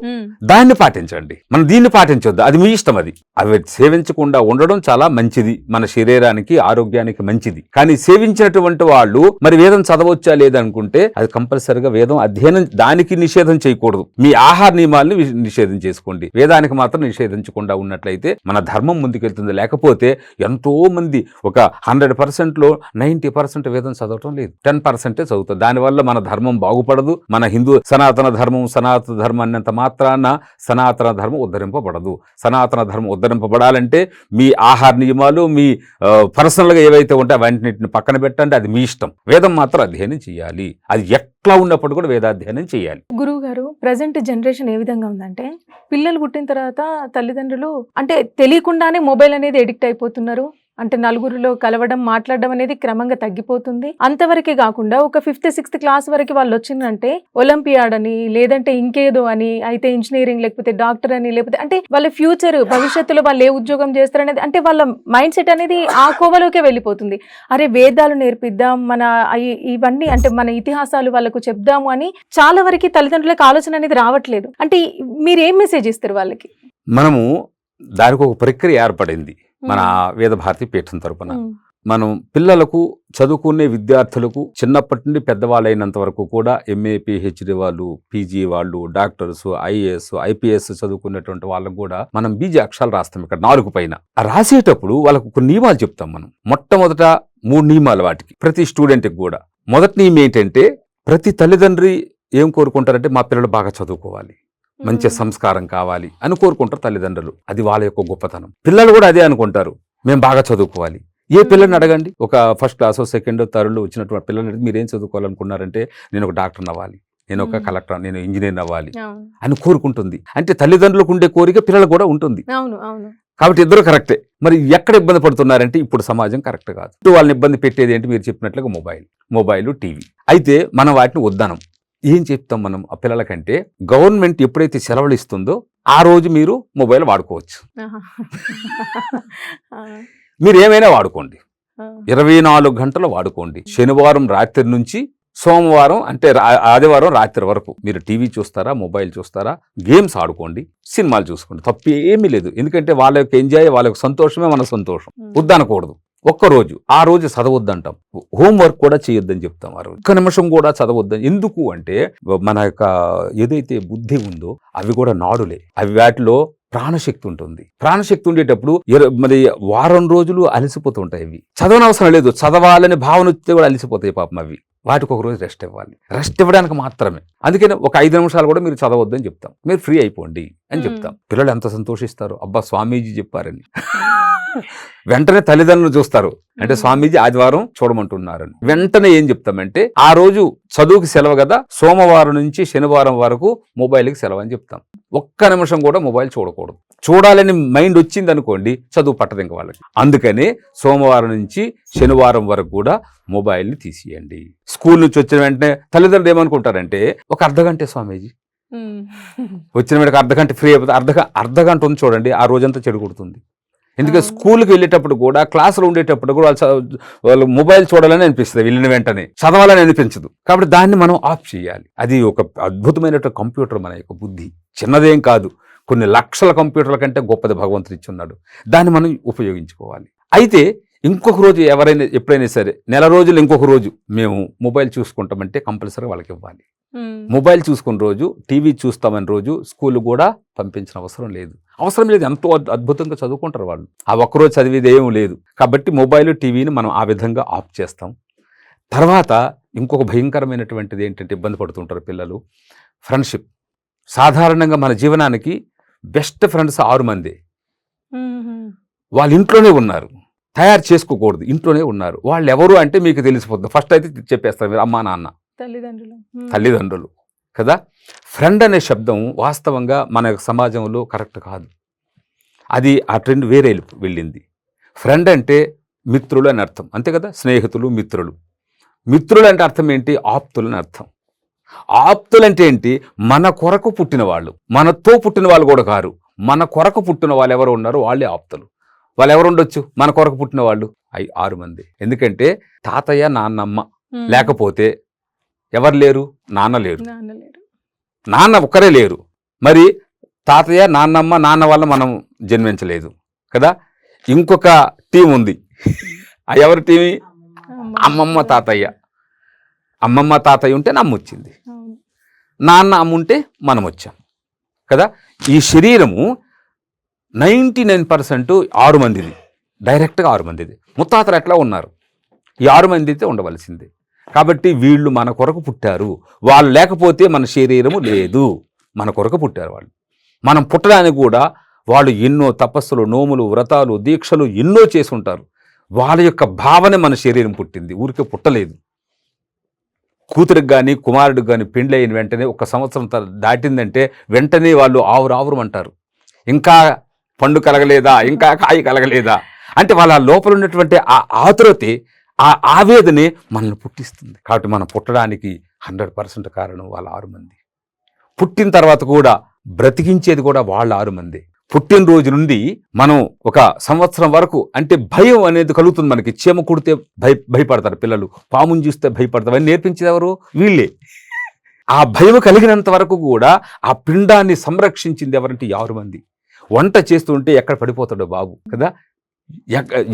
దాన్ని పాటించండి. మనం దీన్ని పాటించొద్దు, అది మీ ఇష్టం. అది అవి సేవించకుండా ఉండడం చాలా మంచిది, మన శరీరానికి ఆరోగ్యానికి మంచిది. కానీ సేవించినటువంటి వాళ్ళు మరి వేదం చదవచ్చా లేదనుకుంటే అది కంపల్సరిగా వేదం అధ్యయనం, దానికి నిషేధం చేయకూడదు. మీ ఆహార నియమాలను నిషేధం చేసుకోండి, వేదానికి మాత్రం నిషేధించకుండా ఉన్నట్లయితే మన ధర్మం ముందుకెళ్తుంది. లేకపోతే ఎంతో మంది ఒక 100%లో 90% వేదం చదవటం లేదు, 10% చదువుతారు. దానివల్ల మన ధర్మం బాగుపడదు. మన హిందూ సనాతన ధర్మం అన్నంత మాత్రాన సనాతన ధర్మం ఉద్ధరింపబడదు. సనాతన ధర్మం ఉద్ధరింపబడాలంటే మీ ఆహార నియమాలు, మీ పర్సనల్గా ఏవైతే ఉంటాయో అవన్నింటిని పక్కన పెట్టండి, అది మీ ఇష్టం. వేదం మాత్రం అధ్యయనం చేయాలి. అది ఎట్లా ఉన్నప్పుడు కూడా వేదాధ్యయనం చేయాలి. గురువు గారు, ప్రజెంట్ జనరేషన్ ఏ విధంగా ఉందంటే పిల్లలు పుట్టిన తర్వాత తల్లిదండ్రులు అంటే తెలియకుండానే మొబైల్ అనేది ఎడిక్ట్ అయిపోతున్నారు. అంటే నలుగురిలో కలవడం మాట్లాడడం అనేది క్రమంగా తగ్గిపోతుంది. అంతవరకే కాకుండా ఒక 5th 6th క్లాస్ వరకు వాళ్ళు వచ్చిందంటే ఒలింపియాడ్ అని లేదంటే ఇంకేదో అని, అయితే ఇంజనీరింగ్ లేకపోతే డాక్టర్ అని, లేకపోతే అంటే వాళ్ళ ఫ్యూచర్ భవిష్యత్తులో వాళ్ళు ఏ ఉద్యోగం చేస్తారనేది అంటే వాళ్ళ మైండ్ సెట్ అనేది ఆ కోవలోకే వెళ్ళిపోతుంది. అరే వేదాలు నేర్పిద్దాం, మన ఇవన్నీ అంటే మన ఇతిహాసాలు వాళ్ళకు చెప్దాము అని చాలా వరకు తల్లిదండ్రులకు ఆలోచన అనేది రావట్లేదు. అంటే మీరు ఏం మెసేజ్ ఇస్తారు వాళ్ళకి? మనము దానికి ఒక ప్రక్రియ ఏర్పడింది మన వేద భారతి పీఠం తరపున. మనం పిల్లలకు చదువుకునే విద్యార్థులకు చిన్నప్పటి నుండి పెద్దవాళ్ళైనంత వరకు కూడా MA PhD వాళ్ళు, PG వాళ్ళు, డాక్టర్స్, IAS IPS చదువుకునేటువంటి వాళ్ళకు కూడా మనం బీజ అక్షరాలు రాస్తాం ఇక్కడ 4 పైన. రాసేటప్పుడు వాళ్ళకు కొన్ని నియమాలు చెప్తాం మనం. మొట్టమొదట 3 నియమాలు వాటికి ప్రతి స్టూడెంట్కి కూడా. మొదటి నియమం ఏంటంటే ప్రతి తల్లిదండ్రి ఏం కోరుకుంటారంటే మా పిల్లలు బాగా చదువుకోవాలి, మంచి సంస్కారం కావాలి అని కోరుకుంటారు తల్లిదండ్రులు. అది వాళ్ళ యొక్క గొప్పతనం. పిల్లలు కూడా అదే అనుకుంటారు, మేము బాగా చదువుకోవాలి. ఏ పిల్లల్ని అడగండి, ఒక 1st క్లాస్ 2nd 3rd వచ్చినటువంటి పిల్లల్ని మీరేం చదువుకోవాలనుకున్నారంటే నేను ఒక డాక్టర్ అవ్వాలి, నేను ఒక కలెక్టర్, నేను ఇంజనీర్ అవ్వాలి అని కోరుకుంటుంది. అంటే తల్లిదండ్రులకు ఉండే కోరిక పిల్లలకు కూడా ఉంటుంది. కాబట్టి ఇద్దరు కరెక్టే. మరి ఎక్కడ ఇబ్బంది పడుతున్నారంటే ఇప్పుడు సమాజం కరెక్ట్ కాదు. వాళ్ళని ఇబ్బంది పెట్టేది ఏంటి, మీరు చెప్పినట్లుగా మొబైల్ టీవీ. అయితే మనం వాటిని వద్దనం. ఏం చెప్తాం మనం ఆ పిల్లలకంటే, గవర్నమెంట్ ఎప్పుడైతే సెలవులు ఇస్తుందో ఆ రోజు మీరు మొబైల్ వాడుకోవచ్చు, మీరు ఏమైనా వాడుకోండి, 24 గంటలు వాడుకోండి. శనివారం రాత్రి నుంచి సోమవారం అంటే ఆదివారం రాత్రి వరకు మీరు టీవీ చూస్తారా, మొబైల్ చూస్తారా, గేమ్స్ ఆడుకోండి, సినిమాలు చూసుకోండి, తప్పేమీ లేదు. ఎందుకంటే వాళ్ళ యొక్క ఎంజాయ్, వాళ్ళ యొక్క సంతోషమే మన సంతోషం. వద్దనకూడదు. ఒక్కరోజు ఆ రోజు చదవద్దంటాం, హోంవర్క్ కూడా చేయొద్దని చెప్తాం. ఆ రోజు 1 నిమిషం కూడా చదవద్దని. ఎందుకు అంటే మన యొక్క ఏదైతే బుద్ధి ఉందో అవి కూడా నాడులే, అవి వాటిలో ప్రాణశక్తి ఉంటుంది. ప్రాణశక్తి ఉండేటప్పుడు మరి వారం రోజులు అలసిపోతుంటాయి. అవి చదవనవసరం లేదు, చదవాలని భావన వస్తే కూడా అలసిపోతాయి పాపం. అవి వాటికి ఒక రోజు రెస్ట్ ఇవ్వాలి, రెస్ట్ ఇవ్వడానికి మాత్రమే. అందుకని ఒక 5 నిమిషాలు కూడా మీరు చదవద్దని చెప్తాం, మీరు ఫ్రీ అయిపోండి అని చెప్తాం. పిల్లలు ఎంత సంతోషిస్తారు, అబ్బా స్వామీజీ చెప్పారని. వెంటనే తల్లిదండ్రులు చూస్తారు, అంటే స్వామీజీ ఆదివారం చూడమంటున్నారని. వెంటనే ఏం చెప్తామంటే ఆ రోజు చదువుకి సెలవు కదా, సోమవారం నుంచి శనివారం వరకు మొబైల్కి సెలవు అని చెప్తాం. 1 నిమిషం కూడా మొబైల్ చూడకూడదు. చూడాలని మైండ్ వచ్చింది అనుకోండి, చదువు పట్టదు ఇంక వాళ్ళకి. అందుకనే సోమవారం నుంచి శనివారం వరకు కూడా మొబైల్ని తీసేయండి. స్కూల్ నుంచి వచ్చిన వెంటనే తల్లిదండ్రులు ఏమనుకుంటారంటే ఒక అర్ధగంటే స్వామీజీ వచ్చిన వెంటనే అర్ధగంట ఫ్రీ అయిపోతుంది, అర్ధగంట ఉంది చూడండి, ఆ రోజంతా చెడు కొడుతుంది. ఎందుకంటే స్కూల్కి వెళ్ళేటప్పుడు కూడా, క్లాసులో ఉండేటప్పుడు కూడా వాళ్ళు మొబైల్ చూడాలని అనిపిస్తుంది, వెళ్ళిన వెంటనే చదవాలని అనిపించదు. కాబట్టి దాన్ని మనం ఆఫ్ చేయాలి. అది ఒక అద్భుతమైనటువంటి కంప్యూటర్, మన యొక్క బుద్ధి చిన్నదేం కాదు, కొన్ని లక్షల కంప్యూటర్ల కంటే గొప్పది భగవంతుడు ఇచ్చున్నాడు. దాన్ని మనం ఉపయోగించుకోవాలి. అయితే ఇంకొక రోజు ఎప్పుడైనా సరే, నెల రోజులు ఇంకొక రోజు మేము మొబైల్ చూసుకుంటామంటే కంపల్సరీ వాళ్ళకి ఇవ్వాలి. మొబైల్ చూసుకున్న రోజు, టీవీ చూస్తామని రోజు స్కూల్ కూడా పంపించిన అవసరం లేదు. ఎంతో అద్భుతంగా చదువుకుంటారు వాళ్ళు. ఆ ఒక్కరోజు చదివేది ఏమీ లేదు. కాబట్టి మొబైల్ టీవీని మనం ఆ విధంగా ఆఫ్ చేస్తాం. తర్వాత ఇంకొక భయంకరమైనటువంటిది ఏంటంటే ఇబ్బంది పడుతుంటారు పిల్లలు, ఫ్రెండ్షిప్. సాధారణంగా మన జీవనానికి బెస్ట్ ఫ్రెండ్స్ 6 మంది. వాళ్ళు ఇంట్లోనే ఉన్నారు, తయారు చేసుకోకూడదు, ఇంట్లోనే ఉన్నారు. వాళ్ళు ఎవరు అంటే మీకు తెలిసిపోతుంది. ఫస్ట్ అయితే చెప్పేస్తారు మీరు, అమ్మా నాన్న, తల్లిదండ్రులు కదా. ఫ్రెండ్ అనే శబ్దం వాస్తవంగా మన సమాజంలో కరెక్ట్ కాదు. అది ఆ ట్రెండ్ వేరే వెళ్ళింది. ఫ్రెండ్ అంటే మిత్రులు అని అర్థం, అంతే కదా. స్నేహితులు, మిత్రులు. మిత్రులు అంటే అర్థం ఏంటి, ఆప్తులు అని అర్థం. ఆప్తులు అంటే ఏంటి, మన కొరకు పుట్టిన వాళ్ళు, మనతో పుట్టిన వాళ్ళు కూడా కారు, మన కొరకు పుట్టిన వాళ్ళు ఎవరు ఉన్నారో వాళ్ళే ఆప్తులు. వాళ్ళు ఎవరు ఉండొచ్చు, మన కొరకు పుట్టిన వాళ్ళు 6 మంది. ఎందుకంటే తాతయ్య, నాన్నమ్మ లేకపోతే ఎవరు లేరు, నాన్న లేరు, నాన్న ఒక్కరే లేరు. మరి తాతయ్య, నాన్నమ్మ, నాన్న వల్ల మనం జన్మించలేదు కదా. ఇంకొక టీం ఉంది, ఎవరి టీమి, అమ్మమ్మ తాతయ్య. అమ్మమ్మ తాతయ్య ఉంటే నమ్మ వచ్చింది, నాన్న అమ్మ ఉంటే మనం వచ్చాం కదా. ఈ శరీరము 99% 6 మందిది, డైరెక్ట్గా 6 మందిది. ముత్తాతలు ఎట్లా ఉన్నారు, ఈ 6 మంది అయితే ఉండవలసిందే. కాబట్టి వీళ్ళు మన కొరకు పుట్టారు, వాళ్ళు లేకపోతే మన శరీరము లేదు, మన కొరకు పుట్టారు వాళ్ళు. మనం పుట్టడానికి కూడా వాళ్ళు ఎన్నో తపస్సులు, నోములు, వ్రతాలు, దీక్షలు ఎన్నో చేసి ఉంటారు. వాళ్ళ యొక్క భావన మన శరీరం పుట్టింది, ఊరికే పుట్టలేదు. కూతురికి కానీ కుమారుడికి కానీ పెండ్లి అయిన వెంటనే 1 సంవత్సరం దాటిందంటే వెంటనే వాళ్ళు ఆవురు అంటారు, ఇంకా పండు కలగలేదా, ఇంకా కాయ కలగలేదా అంటే వాళ్ళ లోపల ఉన్నటువంటి ఆ ఆతురతే, ఆ ఆవేదనే మనల్ని పుట్టిస్తుంది. కాబట్టి మనం పుట్టడానికి 100% కారణం వాళ్ళ 6 మంది. పుట్టిన తర్వాత కూడా బ్రతికించేది కూడా వాళ్ళ 6 మంది. పుట్టినరోజు నుండి మనం ఒక సంవత్సరం వరకు అంటే భయం అనేది కలుగుతుంది మనకి. చీమ కుడితే భయపడతారు పిల్లలు, పాముని చూస్తే భయపడతారు, అని నేర్పించేది ఎవరు? వీళ్ళే. ఆ భయం కలిగినంత వరకు కూడా ఆ పిండాన్ని సంరక్షించింది ఎవరంటే 6 మంది. వంట చేస్తుంటే ఎక్కడ పడిపోతాడో బాబు కదా,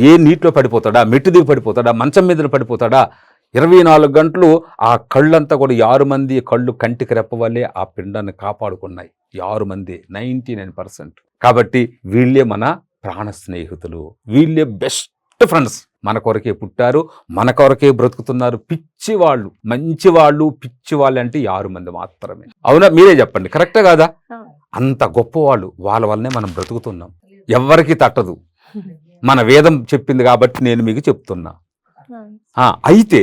ఏ నీటిలో పడిపోతాడా, మెట్టు దిగి పడిపోతాడా, మంచం మీద పడిపోతాడా, 24 గంటలు ఆ కళ్ళంతా కూడా 6 మంది కళ్ళు కంటికి రెప్పవల్లే ఆ పిండాన్ని కాపాడుకున్నాయి. 6 మంది 99%. కాబట్టి వీళ్ళే మన ప్రాణ స్నేహితులు, వీళ్ళే బెస్ట్ ఫ్రెండ్స్. మన కొరకే పుట్టారు, మన కొరకే బ్రతుకుతున్నారు. పిచ్చివాళ్ళు, మంచివాళ్ళు, పిచ్చివాళ్ళు అంటే 6 మంది మాత్రమే. అవునా? మీరే చెప్పండి, కరెక్టా కాదా? అంత గొప్పవాళ్ళు, వాళ్ళ వల్లనే మనం బ్రతుకుతున్నాం. ఎవ్వరికీ తట్టదు. మన వేదం చెప్పింది కాబట్టి నేను మీకు చెప్తున్నా. అయితే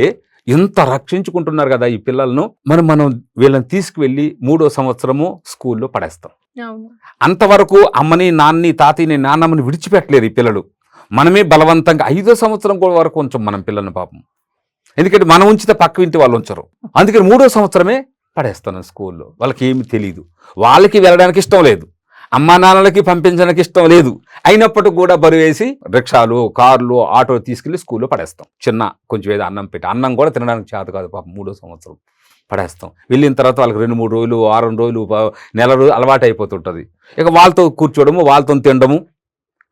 ఎంత రక్షించుకుంటున్నారు కదా ఈ పిల్లలను. మనం వీళ్ళని తీసుకువెళ్ళి 3వ సంవత్సరము స్కూల్లో పడేస్తాం. అంతవరకు అమ్మని, నాన్నని, తాతయ్యని, నాన్నమ్మని విడిచిపెట్టలేరు ఈ పిల్లలు. మనమే బలవంతంగా 5వ సంవత్సరం కూడా వరకు ఉంచాం మనం పిల్లల్ని పాపం. ఎందుకంటే మనం ఉంచితే పక్క ఇంటి వాళ్ళు ఉంచరు. అందుకని 3వ సంవత్సరమే పడేస్తాను స్కూల్లో. వాళ్ళకి ఏమి తెలియదు, వాళ్ళకి వెళ్ళడానికి ఇష్టం లేదు, అమ్మా నాన్నలకి పంపించడానికి ఇష్టం లేదు. అయినప్పటికీ కూడా బరువేసి రిక్షాలు, కార్లు, ఆటోలు తీసుకెళ్లి స్కూల్లో పడేస్తాం. చిన్న కొంచెం ఏదో అన్నం పెట్టి, అన్నం కూడా తినడానికి చేత కాదు పాపం. 3వ సంవత్సరం పడేస్తాం. వెళ్ళిన తర్వాత వాళ్ళకి 2-3 రోజులు, 6 రోజులు, నెల రోజులు అలవాటు అయిపోతుంటుంది. ఇక వాళ్ళతో కూర్చోవడము, వాళ్ళతో తినడము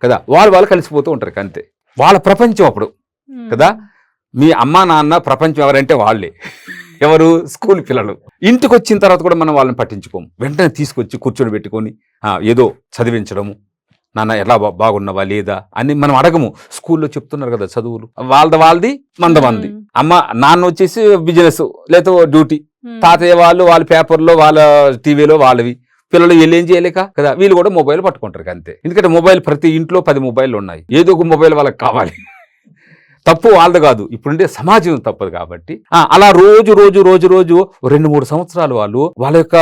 కదా, వాళ్ళు కలిసిపోతూ ఉంటారు అంతే. వాళ్ళ ప్రపంచం అప్పుడు కదా. మీ అమ్మా నాన్న ప్రపంచం ఎవరంటే వాళ్ళే. ఎవరు? స్కూల్ పిల్లలు. ఇంటికి వచ్చిన తర్వాత కూడా మనం వాళ్ళని పట్టించుకోము. వెంటనే తీసుకొచ్చి కూర్చొని పెట్టుకొని ఏదో చదివించడము, నాన్న ఎలా బాగున్నావా లేదా అని మనం అడగము. స్కూల్లో చెప్తున్నారు కదా చదువులు, వాళ్ళది మంది. అమ్మ నాన్న వచ్చేసి బిజినెస్ లేదా డ్యూటీ, తాతయ్య వాళ్ళ పేపర్లో, వాళ్ళ టీవీలో వాళ్ళవి. పిల్లలు ఏం చేయలేక కదా, వీళ్ళు కూడా మొబైల్ పట్టుకుంటారు అంతే. ఎందుకంటే మొబైల్ ప్రతి ఇంట్లో 10 మొబైల్ ఉన్నాయి. ఏదో ఒక మొబైల్ వాళ్ళకి కావాలి. తప్పు వాళ్ళది కాదు, ఇప్పుడుండే సమాజం తప్పదు. కాబట్టి అలా రోజు 2-3 సంవత్సరాలు వాళ్ళ యొక్క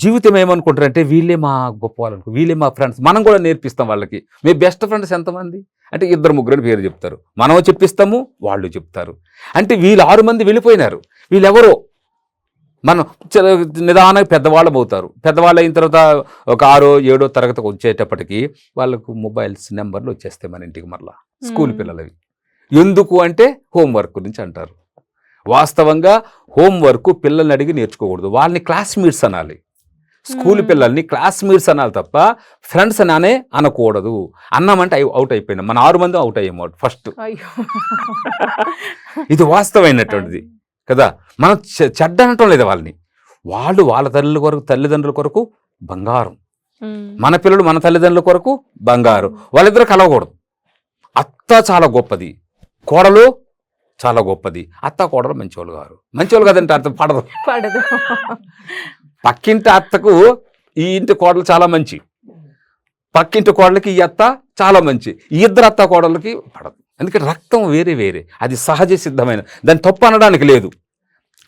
జీవితం ఏమనుకుంటారంటే వీళ్ళే మా గొప్ప వాళ్ళు, వీళ్ళే మా ఫ్రెండ్స్. మనం కూడా నేర్పిస్తాం వాళ్ళకి. మీ బెస్ట్ ఫ్రెండ్స్ ఎంతమంది అంటే 2-3 పేరు చెప్తారు, మనం చెప్పిస్తాము, వాళ్ళు చెప్తారు. అంటే వీళ్ళు 6 మంది వెళ్ళిపోయినారు. వీళ్ళెవరో మనం నిదానంగా పెద్దవాళ్ళం అవుతారు. పెద్దవాళ్ళు అయిన తర్వాత ఒక 6వ-7వ తరగతికి వచ్చేటప్పటికి వాళ్ళకు మొబైల్స్ నెంబర్లు వచ్చేస్తాయి మన ఇంటికి మరలా. స్కూల్ పిల్లలవి. ఎందుకు అంటే హోంవర్క్ గురించి అంటారు. వాస్తవంగా హోంవర్క్ పిల్లల్ని అడిగి నేర్చుకోకూడదు, వాళ్ళని క్లాస్మేట్స్ అనాలి. స్కూల్ పిల్లల్ని క్లాస్మేట్స్ అనాలి తప్ప ఫ్రెండ్స్ అనే అనకూడదు. అన్నామంటే అవుట్ అయిపోయినాం. మన 6 మంది అవుట్ అయ్యాము ఫస్ట్. ఇది వాస్తవమైనటువంటిది కదా. మనం చెడ్డ అనటం లేదు వాళ్ళని. వాళ్ళ తల్లిదండ్రుల కొరకు బంగారం. మన పిల్లలు మన తల్లిదండ్రుల కొరకు బంగారం. వాళ్ళిద్దరు కలవకూడదు. అత్త చాలా గొప్పది, కోడలు చాలా గొప్పది. అత్త కోడలు మంచివాళ్ళు గారు. మంచివాళ్ళు కదంటే అర్థం పడదు. పక్కింటి అత్తకు ఈ ఇంటి కోడలు చాలా మంచి, పక్కింటి కోడలకి ఈ అత్త చాలా మంచి. ఈ ఇద్దరు అత్త కోడలకి పడదు. ఎందుకంటే రక్తం వేరే, అది సహజ సిద్ధమైన, దాన్ని తప్పు అనడానికి లేదు.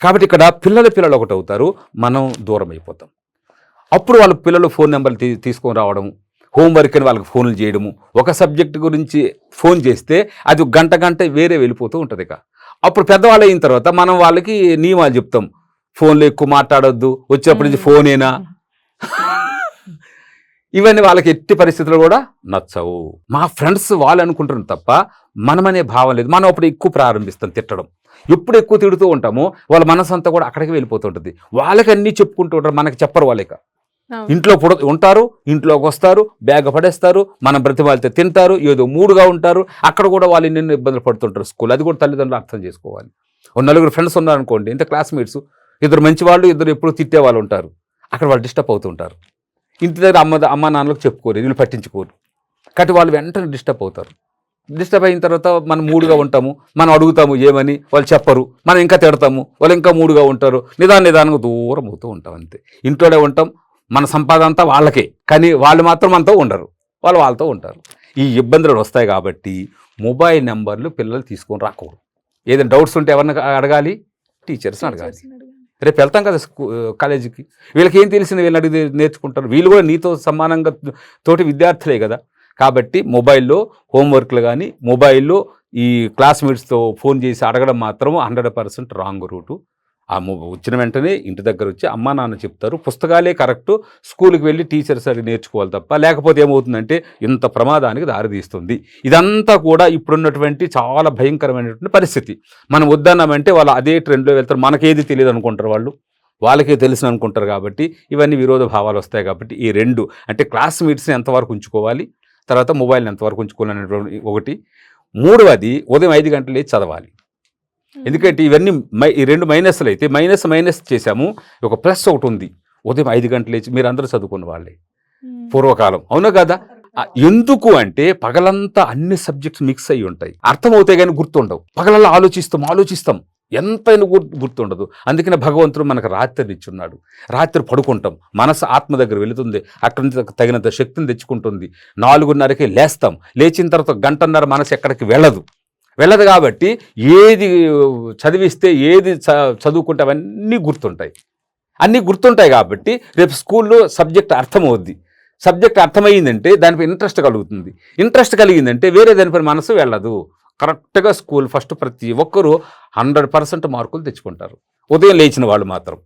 కాబట్టి ఇక్కడ పిల్లలు ఒకటి అవుతారు, మనం దూరం అయిపోతాం. అప్పుడు వాళ్ళ పిల్లలు ఫోన్ నెంబర్లు తీసుకొని రావడం, హోంవర్క్ అని వాళ్ళకి ఫోన్లు చేయడము. ఒక సబ్జెక్ట్ గురించి ఫోన్ చేస్తే అది గంట వేరే వెళ్ళిపోతూ ఉంటుంది. ఇక అప్పుడు పెద్దవాళ్ళు అయిన తర్వాత మనం వాళ్ళకి నియమాలు చెప్తాం. ఫోన్లో ఎక్కువ మాట్లాడొద్దు, వచ్చేప్పటి నుంచి ఫోనేనా, ఇవన్నీ వాళ్ళకి ఎట్టి పరిస్థితులు కూడా నచ్చవు. మా ఫ్రెండ్స్ వాళ్ళు అనుకుంటున్నారు తప్ప మనమనే భావం లేదు. మనం అప్పుడు ఎక్కువ ప్రారంభిస్తాం తిట్టడం. ఎప్పుడు ఎక్కువ తిడుతూ ఉంటామో వాళ్ళ మనసంతా కూడా అక్కడికి వెళ్ళిపోతుంటుంది. వాళ్ళకి అన్నీ చెప్పుకుంటూ ఉంటారు, మనకి చెప్పరు. వాళ్ళకి ఇంట్లో ఉంటారు, ఇంట్లోకి వస్తారు, బ్యాగ్ పడేస్తారు, మనం బ్రతిమాలితే తింటారు, ఏదో మూడుగా ఉంటారు. అక్కడ కూడా వాళ్ళు ఎన్నెన్నో ఇబ్బందులు పడుతుంటారు స్కూల్. అది కూడా తల్లిదండ్రులు అర్థం చేసుకోవాలి. 4 ఫ్రెండ్స్ ఉన్నారనుకోండి, ఇంత క్లాస్మేట్స్, 2 మంచి వాళ్ళు, 2 ఎప్పుడు తిట్టే వాళ్ళు ఉంటారు. అక్కడ వాళ్ళు డిస్టర్బ్ అవుతుంటారు. ఇంటి దగ్గర అమ్మ నాన్నలకు చెప్పుకోరు, వీళ్ళు పట్టించుకోరు. కాబట్టి వాళ్ళు వెంటనే డిస్టర్బ్ అవుతారు. డిస్టర్బ్ అయిన తర్వాత మనం మూడుగా ఉంటాము, మనం అడుగుతాము ఏమని, వాళ్ళు చెప్పరు, మనం ఇంకా తిడతాము, వాళ్ళు ఇంకా మూడుగా ఉంటారు. నిదానంగా దూరం అవుతూ ఉంటాం అంతే. ఇంట్లోనే ఉంటాం, మన సంపాదన అంతా వాళ్ళకే, కానీ వాళ్ళు మాత్రం మనతో ఉండరు, వాళ్ళతో ఉంటారు. ఈ ఇబ్బందులు వస్తాయి. కాబట్టి మొబైల్ నెంబర్లు పిల్లలు తీసుకొని రాకూడదు. ఏదైనా డౌట్స్ ఉంటే ఎవరిని అడగాలి? టీచర్స్ని అడగాలి. రేపు వెళ్తాం కదా కాలేజీకి, వీళ్ళకి ఏం తెలిసింది వీళ్ళని అడిగి నేర్చుకుంటారు. వీళ్ళు కూడా నీతో సమానంగా తోటి విద్యార్థులే కదా. కాబట్టి మొబైల్లో హోంవర్క్లు కానీ మొబైల్లో ఈ క్లాస్మేట్స్తో ఫోన్ చేసి అడగడం మాత్రం 100% రాంగ్ రూటు. వచ్చిన వెంటనే ఇంటి దగ్గర వచ్చి అమ్మా నాన్న చెప్తారు, పుస్తకాలే కరెక్టు, స్కూల్కి వెళ్ళి టీచర్స్ అది నేర్చుకోవాలి తప్ప, లేకపోతే ఏమవుతుందంటే ఇంత ప్రమాదానికి దారితీస్తుంది. ఇదంతా కూడా ఇప్పుడున్నటువంటి చాలా భయంకరమైనటువంటి పరిస్థితి. మనం వద్దన్నామంటే వాళ్ళు అదే ట్రెండ్లో వెళ్తారు, మనకేది తెలియదు అనుకుంటారు, వాళ్ళకే తెలుసు అనుకుంటారు. కాబట్టి ఇవన్నీ విరోధ భావాలు వస్తాయి. కాబట్టి ఈ రెండు అంటే క్లాస్మేట్స్ని ఎంతవరకు ఉంచుకోవాలి, తర్వాత మొబైల్ని ఎంతవరకు ఉంచుకోవాలి అనేటువంటి ఒకటి. మూడవది ఉదయం 5 గంటలు లేచి చదవాలి. ఎందుకంటే ఇవన్నీ ఈ రెండు మైనస్లు అయితే మైనస్ చేశాము, ఒక ప్లస్ ఒకటి ఉంది. ఉదయం 5 గంటలు లేచి మీరు అందరూ చదువుకున్న వాళ్ళే పూర్వకాలం, అవునా కదా? ఎందుకు అంటే పగలంతా అన్ని సబ్జెక్ట్స్ మిక్స్ అయ్యి ఉంటాయి, అర్థమవుతాయి కానీ గుర్తుండవు. పగలల్లో ఆలోచిస్తాం ఎంతైనా గుర్తుండదు. అందుకనే భగవంతుడు మనకు రాత్రి ఇచ్చున్నాడు. రాత్రి పడుకుంటాం, మనసు ఆత్మ దగ్గర వెళుతుంది, అక్కడి నుంచి తగినంత శక్తిని తెచ్చుకుంటుంది. 4:30కే లేస్తాం, లేచిన తర్వాత గంటన్నర మనసు ఎక్కడికి వెళ్ళదు కాబట్టి ఏది చదివిస్తే ఏది చదువుకుంటే అవన్నీ గుర్తుంటాయి కాబట్టి రేపు స్కూల్లో సబ్జెక్ట్ అర్థమవుద్ది. సబ్జెక్ట్ అర్థమయ్యిందంటే దానిపై ఇంట్రెస్ట్ కలిగిందంటే వేరే దానిపై మనసు వెళ్ళదు. కరెక్ట్గా స్కూల్ ఫస్ట్ ప్రతి ఒక్కరూ 100% మార్కులు తెచ్చుకుంటారు, ఉదయం లేచిన వాళ్ళు మాత్రం.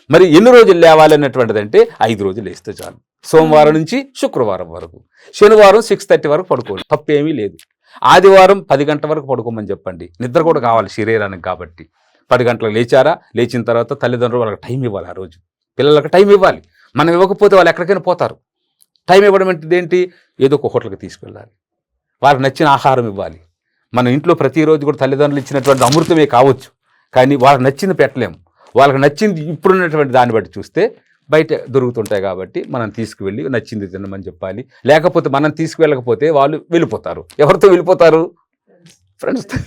మరి ఎన్ని రోజులు లేవాలి అన్నటువంటిదంటే 5 రోజులు లేస్తే చాలు. సోమవారం నుంచి శుక్రవారం వరకు, శనివారం 6:30 వరకు పడుకోవాలి, తప్పేమీ లేదు. ఆదివారం 10 గంటల వరకు పడుకోమని చెప్పండి, నిద్ర కూడా కావాలి శరీరానికి. కాబట్టి 10 గంటలకు లేచారా, లేచిన తర్వాత తల్లిదండ్రులు వాళ్ళకి టైం ఇవ్వాలి. ఆ రోజు పిల్లలకు టైం ఇవ్వాలి. మనం ఇవ్వకపోతే వాళ్ళు ఎక్కడికైనా పోతారు. టైం ఇవ్వడం అంటే ఏంటి, ఏదో ఒక హోటల్కి తీసుకెళ్ళాలి, వాళ్ళకి నచ్చిన ఆహారం ఇవ్వాలి. మన ఇంట్లో ప్రతిరోజు కూడా తల్లిదండ్రులు ఇచ్చినటువంటి అమృతమే కావచ్చు, కానీ వాళ్ళకి నచ్చింది పెట్టలేము. వాళ్ళకి నచ్చింది ఇప్పుడున్నటువంటి దాన్ని బట్టి చూస్తే బయట దొరుకుతుంటాయి. కాబట్టి మనం తీసుకువెళ్ళి నచ్చింది తినమని చెప్పాలి. లేకపోతే మనం తీసుకువెళ్ళకపోతే వాళ్ళు వెళ్ళిపోతారు. ఎవరితో వెళ్ళిపోతారు? ఫ్రెండ్స్తో.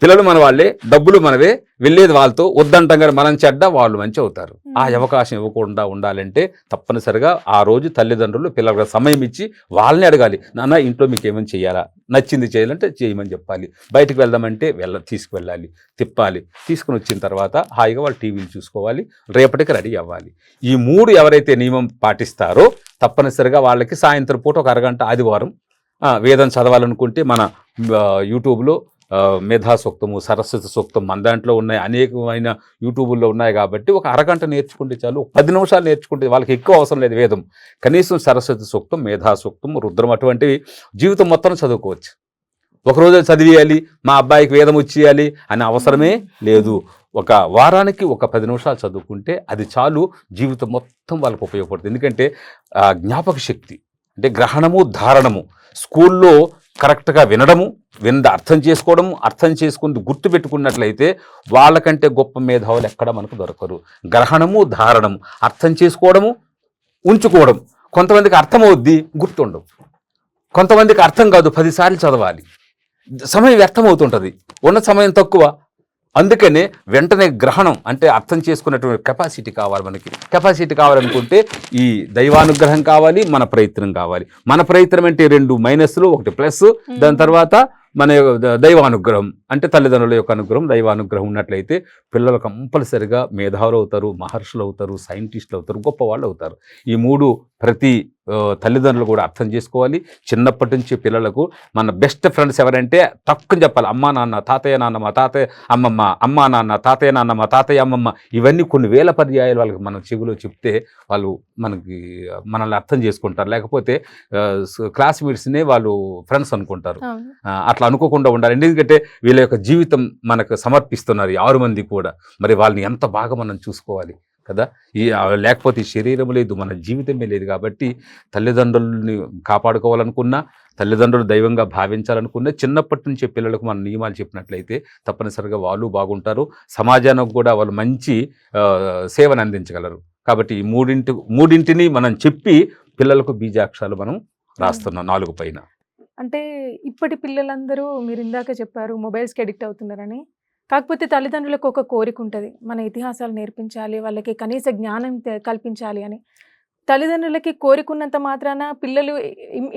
పిల్లలు మన వాళ్ళే, డబ్బులు మనవే, వెళ్ళేది వాళ్ళతో. వద్దంటాం కానీ మనం చెడ్డ, వాళ్ళు మంచి అవుతారు. ఆ అవకాశం ఇవ్వకుండా ఉండాలంటే తప్పనిసరిగా ఆ రోజు తల్లిదండ్రులు పిల్లలకు సమయం ఇచ్చి వాళ్ళని అడగాలి, నాన్న ఇంట్లో మీకు ఏమైనా చేయాలా, నచ్చింది చేయాలంటే చేయమని చెప్పాలి. బయటకు వెళ్దామంటే తీసుకువెళ్ళాలి, తిప్పాలి. తీసుకుని వచ్చిన తర్వాత హాయిగా వాళ్ళు టీవీలు చూసుకోవాలి, రేపటికి రెడీ అవ్వాలి. ఈ 3 ఎవరైతే నియమం పాటిస్తారో తప్పనిసరిగా వాళ్ళకి సాయంత్రం పూట ఒక అరగంట ఆదివారం వేదం చదవాలనుకుంటే మన యూట్యూబ్లో మేధా సూక్తము, సరస్వతి సూక్తం మన దాంట్లో ఉన్నాయి, అనేకమైన యూట్యూబుల్లో ఉన్నాయి. కాబట్టి ఒక అరగంట నేర్చుకుంటే చాలు, 10 నిమిషాలు నేర్చుకుంటే వాళ్ళకి ఎక్కువ అవసరం లేదు వేదం. కనీసం సరస్వతి సూక్తం, మేధా సూక్తం, రుద్రం అటువంటివి జీవితం మొత్తం చదువుకోవచ్చు. ఒకరోజు చదివేయాలి, మా అబ్బాయికి వేదం వచ్చేయాలి అనే అవసరమే లేదు. ఒక వారానికి ఒక 10 నిమిషాలు చదువుకుంటే అది చాలు, జీవితం మొత్తం వాళ్ళకు ఉపయోగపడుతుంది. ఎందుకంటే జ్ఞాపక శక్తి అంటే గ్రహణము, ధారణము స్కూల్లో కరెక్ట్గా వినడము, అర్థం చేసుకోవడము, అర్థం చేసుకుని గుర్తుపెట్టుకున్నట్లయితే వాళ్ళకంటే గొప్ప మేధావులు ఎక్కడ మనకు దొరకరు. గ్రహణము, ధారణము, అర్థం చేసుకోవడము, ఉంచుకోవడం. కొంతమందికి అర్థమవుద్ది, గుర్తుండవు. కొంతమందికి అర్థం కాదు, 10 సార్లు చదవాలి, సమయం వ్యర్థమవుతుంటుంది, ఉన్న సమయం తక్కువ. అందుకనే వెంటనే గ్రహణం అంటే అర్థం చేసుకున్నటువంటి కెపాసిటీ కావాలి. మనకి కెపాసిటీ కావాలనుకుంటే ఈ దైవానుగ్రహం కావాలి, మన ప్రయత్నం కావాలి. మన ప్రయత్నం అంటే 2 మైనస్లు, 1 ప్లస్. దాని తర్వాత మన దైవానుగ్రహం అంటే తల్లిదండ్రుల యొక్క అనుగ్రహం, దైవానుగ్రహం ఉన్నట్లయితే పిల్లలు కంపల్సరిగా మేధావులు అవుతారు, మహర్షులు అవుతారు, సైంటిస్టులు అవుతారు, గొప్పవాళ్ళు అవుతారు. ఈ 3 ప్రతి తల్లిదండ్రులు కూడా అర్థం చేసుకోవాలి. చిన్నప్పటి నుంచి పిల్లలకు మన బెస్ట్ ఫ్రెండ్స్ ఎవరంటే తక్కువ చెప్పాలి. అమ్మా నాన్న, తాతయ్య నాన్నమ్మ, తాతయ్య అమ్మమ్మ, అమ్మా నాన్న, తాతయ్య నాన్నమ్మ, తాతయ్య అమ్మమ్మ, ఇవన్నీ కొన్ని వేల పర్యాయాలు వాళ్ళకి మనం చెవిలో చెప్తే వాళ్ళు మనల్ని అర్థం చేసుకుంటారు. లేకపోతే క్లాస్మేట్స్నే వాళ్ళు ఫ్రెండ్స్ అనుకుంటారు. అట్లా అనుకోకుండా ఉండాలి. ఎందుకంటే వీళ్ళ యొక్క జీవితం మనకు సమర్పిస్తున్నారు 6 మంది కూడా. మరి వాళ్ళని ఎంత బాగా మనం చూసుకోవాలి కదా. లేకపోతే ఈ శరీరం లేదు, మన జీవితమే లేదు. కాబట్టి తల్లిదండ్రులని కాపాడుకోవాలనుకున్నా, తల్లిదండ్రులు దైవంగా భావించాలనుకున్నా చిన్నప్పటి నుంచే పిల్లలకు మన నియమాలు చెప్పినట్లయితే తప్పనిసరిగా వాళ్ళు బాగుంటారు, సమాజానికి కూడా వాళ్ళు మంచి సేవను అందించగలరు. కాబట్టి ఈ మూడింటిని మనం చెప్పి పిల్లలకు బీజాక్షరాలు మనం రాస్తున్నాం 4 పైన. అంటే ఇప్పటి పిల్లలందరూ మీరు ఇందాక చెప్పారు మొబైల్స్కి అడిక్ట్ అవుతున్నారని. కాకపోతే తల్లిదండ్రులకు ఒక కోరిక ఉంటుంది, మన ఇతిహాసాలు నేర్పించాలి, వాళ్ళకి కనీస జ్ఞానం కల్పించాలి అని. తల్లిదండ్రులకి కోరికున్నంత మాత్రాన పిల్లలు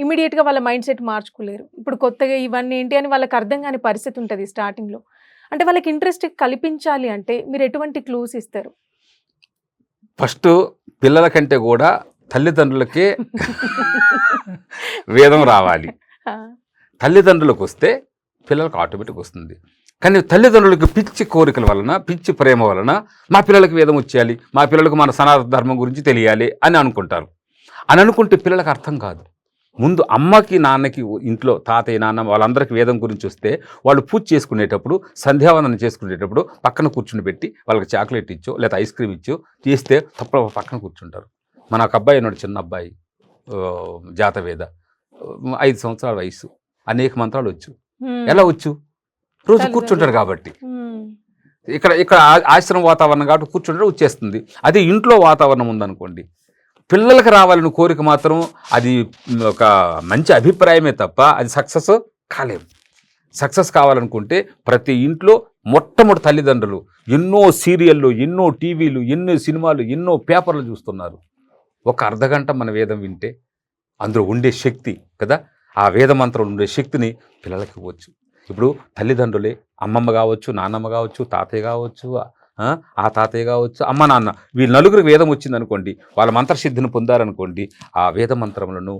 ఇమీడియట్గా వాళ్ళ మైండ్ సెట్ మార్చుకోలేరు. ఇప్పుడు కొత్తగా ఇవన్నీ ఏంటి అని వాళ్ళకి అర్థం కాని పరిస్థితి ఉంటుంది స్టార్టింగ్లో. అంటే వాళ్ళకి ఇంట్రెస్ట్ కల్పించాలి అంటే మీరు ఎటువంటి క్లూస్ ఇస్తారు? ఫస్ట్ పిల్లల కంటే కూడా తల్లిదండ్రులకే వేదం రావాలి. తల్లిదండ్రులకు వస్తే పిల్లలకు ఆటోమేటిక్ వస్తుంది. కానీ తల్లిదండ్రులకు పిచ్చి కోరికల వలన, పిచ్చి ప్రేమ వలన మా పిల్లలకు వేదం వచ్చేయాలి, మా పిల్లలకు మన సనాతన ధర్మం గురించి తెలియాలి అని అనుకుంటారు. అని అనుకుంటే పిల్లలకు అర్థం కాదు. ముందు అమ్మకి నాన్నకి ఇంట్లో తాతయ్య నాన్న వాళ్ళందరికీ వేదం గురించి వస్తే వాళ్ళు పూజ చేసుకునేటప్పుడు, సంధ్యావందనం చేసుకునేటప్పుడు పక్కన కూర్చుని పెట్టి వాళ్ళకి చాక్లెట్ ఇచ్చో లేదా ఐస్ క్రీమ్ ఇచ్చో చేస్తే తప్ప పక్కన కూర్చుంటారు. మన ఒక అబ్బాయి ఉన్నాడు, చిన్న అబ్బాయి, జాతవేద, 5 సంవత్సరాల వయసు, అనేక మంత్రాలు వచ్చు. ఎలా వచ్చు? రోజు కూర్చుంటారు కాబట్టి. ఇక్కడ ఆశ్రమ వాతావరణం కాబట్టి కూర్చుంటారు, వచ్చేస్తుంది. అదే ఇంట్లో వాతావరణం ఉందనుకోండి, పిల్లలకు రావాలని కోరిక మాత్రం అది ఒక మంచి అభిప్రాయమే తప్ప అది సక్సెస్ కాలేము. సక్సెస్ కావాలనుకుంటే ప్రతి ఇంట్లో మొట్టమొదటి తల్లిదండ్రులు ఎన్నో సీరియళ్ళు, ఎన్నో టీవీలు, ఎన్నో సినిమాలు, ఎన్నో పేపర్లు చూస్తున్నారు. ఒక అర్ధగంట మన వేదం వింటే అందులో ఉండే శక్తి కదా, ఆ వేద మంత్రంలో ఉండే శక్తిని పిల్లలకి ఇవ్వచ్చు. ఇప్పుడు తల్లిదండ్రులే అమ్మమ్మ కావచ్చు, నాన్నమ్మ కావచ్చు, తాతయ్య కావచ్చు, ఆ తాతయ్య కావచ్చు, అమ్మ నాన్న, వీళ్ళు నలుగురికి వేదం వచ్చిందనుకోండి, వాళ్ళ మంత్రసిద్ధిని పొందారనుకోండి, ఆ వేద మంత్రములను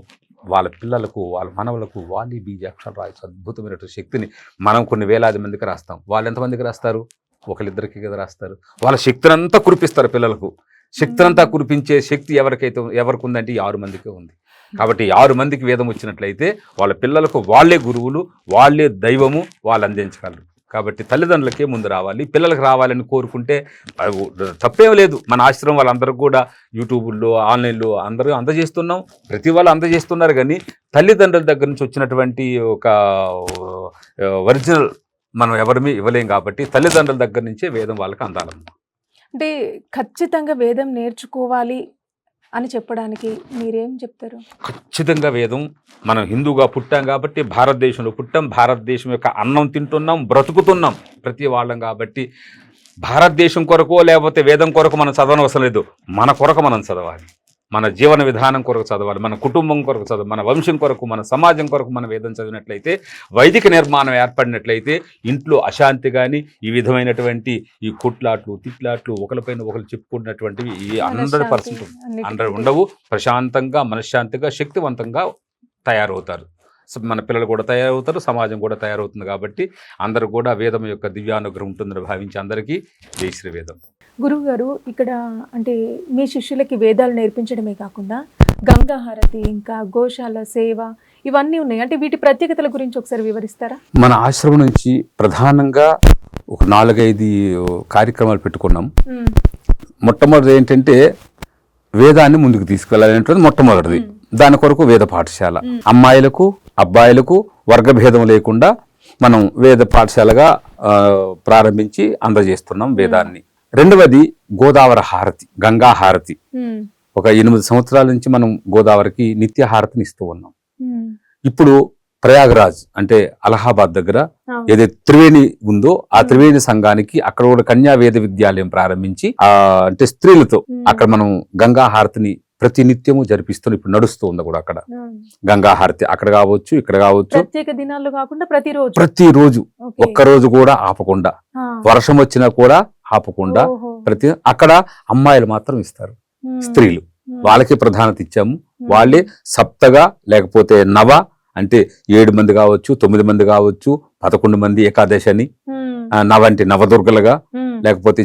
వాళ్ళ పిల్లలకు, వాళ్ళ మనవలకు వాలి బీజ అక్షరం రాయచ్చు. అద్భుతమైనటువంటి శక్తిని మనం కొన్ని వేలాది మందికి రాస్తాం. వాళ్ళు ఎంతమందికి రాస్తారు? ఒకరిద్దరికి కదా రాస్తారు. వాళ్ళ శక్తిని అంతా కురిపిస్తారు పిల్లలకు. శక్తిని అంతా కురిపించే శక్తి ఎవరికి ఉందంటే 6 మందికే ఉంది. కాబట్టి 6 మందికి వేదం వచ్చినట్లయితే వాళ్ళ పిల్లలకు వాళ్ళే గురువులు, వాళ్ళే దైవము, వాళ్ళు అందించగలరు. కాబట్టి తల్లిదండ్రులకే ముందు రావాలి. పిల్లలకు రావాలని కోరుకుంటే తప్పేం లేదు. మన ఆశ్రమం వాళ్ళందరూ కూడా యూట్యూబ్లో, ఆన్లైన్లో అందరూ అందజేస్తున్నాం. ప్రతి వాళ్ళు అందజేస్తున్నారు. కానీ తల్లిదండ్రుల దగ్గర నుంచి వచ్చినటువంటి ఒక ఒరిజినల్ మనం ఎవరిమీ ఇవ్వలేం. కాబట్టి తల్లిదండ్రుల దగ్గర నుంచే వేదం వాళ్ళకి అందాలన్నమాట. అంటే ఖచ్చితంగా వేదం నేర్చుకోవాలి అని చెప్పడానికి మీరేం చెప్తారు? ఖచ్చితంగా వేదం, మనం హిందూగా పుట్టాం కాబట్టి, భారతదేశంలో పుట్టాం, భారతదేశం యొక్క అన్నం తింటున్నాం, బ్రతుకుతున్నాం ప్రతి వాళ్ళం. కాబట్టి భారతదేశం కొరకు లేకపోతే వేదం కొరకు మనం చదవనవసరం లేదు. మన కొరకు మనం చదవాలి, మన జీవన విధానం కొరకు చదవాలి, మన కుటుంబం కొరకు చదవాలి, మన వంశం కొరకు, మన సమాజం కొరకు మన వేదం చదివినట్లయితే, వైదిక నిర్మాణం ఏర్పడినట్లయితే ఇంట్లో అశాంతి కానీ, ఈ విధమైనటువంటి ఈ కొట్లాట్లు, తిట్లాట్లు, ఒకరిపైన ఒకరు చెప్పుకున్నటువంటివి 100% ఉండవు. ప్రశాంతంగా, మనశ్శాంతిగా, శక్తివంతంగా తయారవుతారు. మన పిల్లలు కూడా తయారవుతారు, సమాజం కూడా తయారవుతుంది. కాబట్టి అందరూ కూడా వేదం యొక్క దివ్యానుగ్రహం ఉంటుందని భావించి అందరికీ జై శ్రీ వేదం. గురువు గారు, ఇక్కడ అంటే మీ శిష్యులకి వేదాలు నేర్పించడమే కాకుండా గంగా హారతి, ఇంకా గోశాల సేవ, ఇవన్నీ ఉన్నాయి. అంటే వీటి ప్రత్యేకతల గురించి ఒకసారి వివరిస్తారా? మన ఆశ్రమం నుంచి ప్రధానంగా ఒక 4-5 కార్యక్రమాలు పెట్టుకున్నాం. మొట్టమొదటి ఏంటంటే వేదాన్ని ముందుకు తీసుకెళ్లాలనేటువంటిది మొట్టమొదటిది. దాని కొరకు వేద పాఠశాల, అమ్మాయిలకు అబ్బాయిలకు వర్గభేదం లేకుండా మనం వేద పాఠశాలగా ప్రారంభించి అందజేస్తున్నాం వేదాన్ని. రెండవది గోదావరి హారతి, గంగా హారతి. ఒక 8 సంవత్సరాల నుంచి మనం గోదావరికి నిత్య హారతిని ఇస్తూ ఉన్నాం. ఇప్పుడు ప్రయాగరాజ్ అంటే అలహాబాద్ దగ్గర ఏదైతే త్రివేణి ఉందో ఆ త్రివేణి సంఘానికి అక్కడ కూడా కన్యా వేద విద్యాలయం ప్రారంభించి అంటే స్త్రీలతో అక్కడ మనం గంగా హారతిని ప్రతి నిత్యము జరిపిస్తూ ఇప్పుడు నడుస్తూ ఉంది కూడా అక్కడ గంగా హారతి. అక్కడ కావచ్చు, ఇక్కడ కావచ్చు, ప్రత్యేక దినాల్లో కాకుండా ప్రతిరోజు ఒక్కరోజు కూడా ఆపకుండా, వర్షం వచ్చినా కూడా ఆపకుండా అక్కడ అమ్మాయిలు మాత్రం ఇస్తారు, స్త్రీలు వాళ్ళకి ప్రాధాన్యత ఇచ్చాము. వాళ్ళే సప్తగా లేకపోతే నవ అంటే 7 మంది కావచ్చు, 9 మంది కావచ్చు, 11 మంది ఏకాదశి అని, నవ అంటే నవదుర్గలుగా, లేకపోతే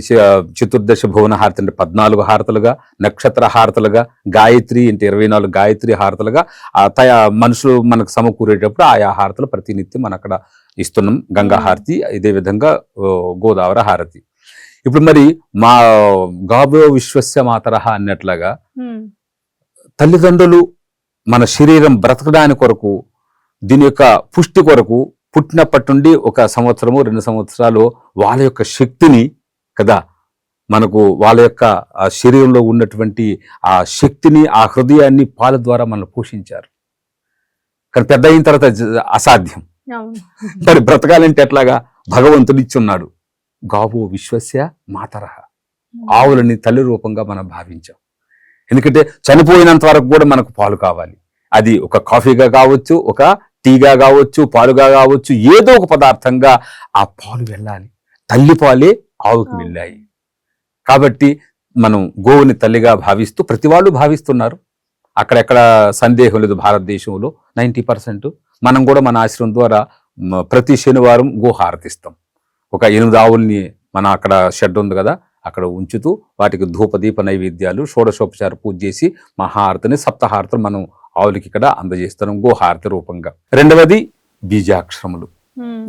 చతుర్దశ భువన హారతి అంటే 14 హారతలుగా, నక్షత్ర హారతలుగా, గాయత్రి అంటే 24 గాయత్రి హారతలుగా మనుషులు మనకు సమకూరేటప్పుడు ఆయా హారతలు ప్రతినిత్యం మనం అక్కడ ఇస్తున్నాం. గంగా హారతి, ఇదే విధంగా గోదావరి హారతి. ఇప్పుడు మరి మా గాభో విశ్వస్య మాతరహ అన్నట్లుగా తల్లిదండ్రులు మన శరీరం బ్రతకడానికి కొరకు, దీని యొక్క పుష్టి కొరకు పుట్టినప్పటి నుండి 1 సంవత్సరము 2 సంవత్సరాలు వాళ్ళ యొక్క శక్తిని కదా, మనకు వాళ్ళ యొక్క ఆ శరీరంలో ఉన్నటువంటి ఆ శక్తిని, ఆ హృదయాన్ని పాల ద్వారా మనల్ని పోషించారు. కానీ పెద్ద అయిన తర్వాత అసాధ్యం. మరి బ్రతకాలంటే ఎట్లాగా? భగవంతుడు ఇచ్చున్నాడు. గావో విశ్వస్య మాతరహ, ఆవులని తల్లి రూపంగా మనం భావించాం. ఎందుకంటే చనిపోయినంత వరకు కూడా మనకు పాలు కావాలి. అది ఒక కాఫీగా కావచ్చు, ఒక టీగా కావచ్చు, పాలుగా కావచ్చు, ఏదో ఒక పదార్థంగా ఆ పాలు వెళ్ళాలి. తల్లి పాలే ఆవుకి వెళ్ళాయి. కాబట్టి మనం గోవుని తల్లిగా భావిస్తూ ప్రతి వాళ్ళు భావిస్తున్నారు. అక్కడెక్కడ సందేహం లేదు, భారతదేశంలో 90% మనం కూడా మన ఆశ్రమం ద్వారా ప్రతి శనివారం గోహారతి ఇస్తాం. ఒక 8 ఆవుల్ని మన అక్కడ షెడ్ ఉంది కదా, అక్కడ ఉంచుతూ వాటికి ధూపదీప నైవేద్యాలు, షోడశోపచార పూజ చేసి మహాహారతిని, సప్తహారతిని మనం ఆవులకి ఇక్కడ అందజేస్తున్నాం గోహారతి రూపంగా. రెండవది బీజాక్షరములు.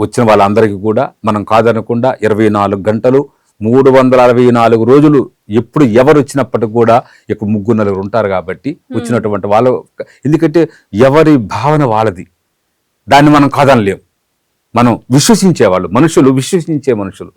వచ్చిన వాళ్ళందరికీ కూడా మనం కాదనకుండా 24 గంటలు 364 రోజులు ఎప్పుడు ఎవరు వచ్చినప్పటికి కూడా ఇక్కడ 3-4 ఉంటారు కాబట్టి వచ్చినటువంటి వాళ్ళ, ఎందుకంటే ఎవరి భావన వాళ్ళది, దాన్ని మనం కాదనలేం. మనం విశ్వసించేవాళ్ళు, మనుషులు విశ్వసించే మనుషులు,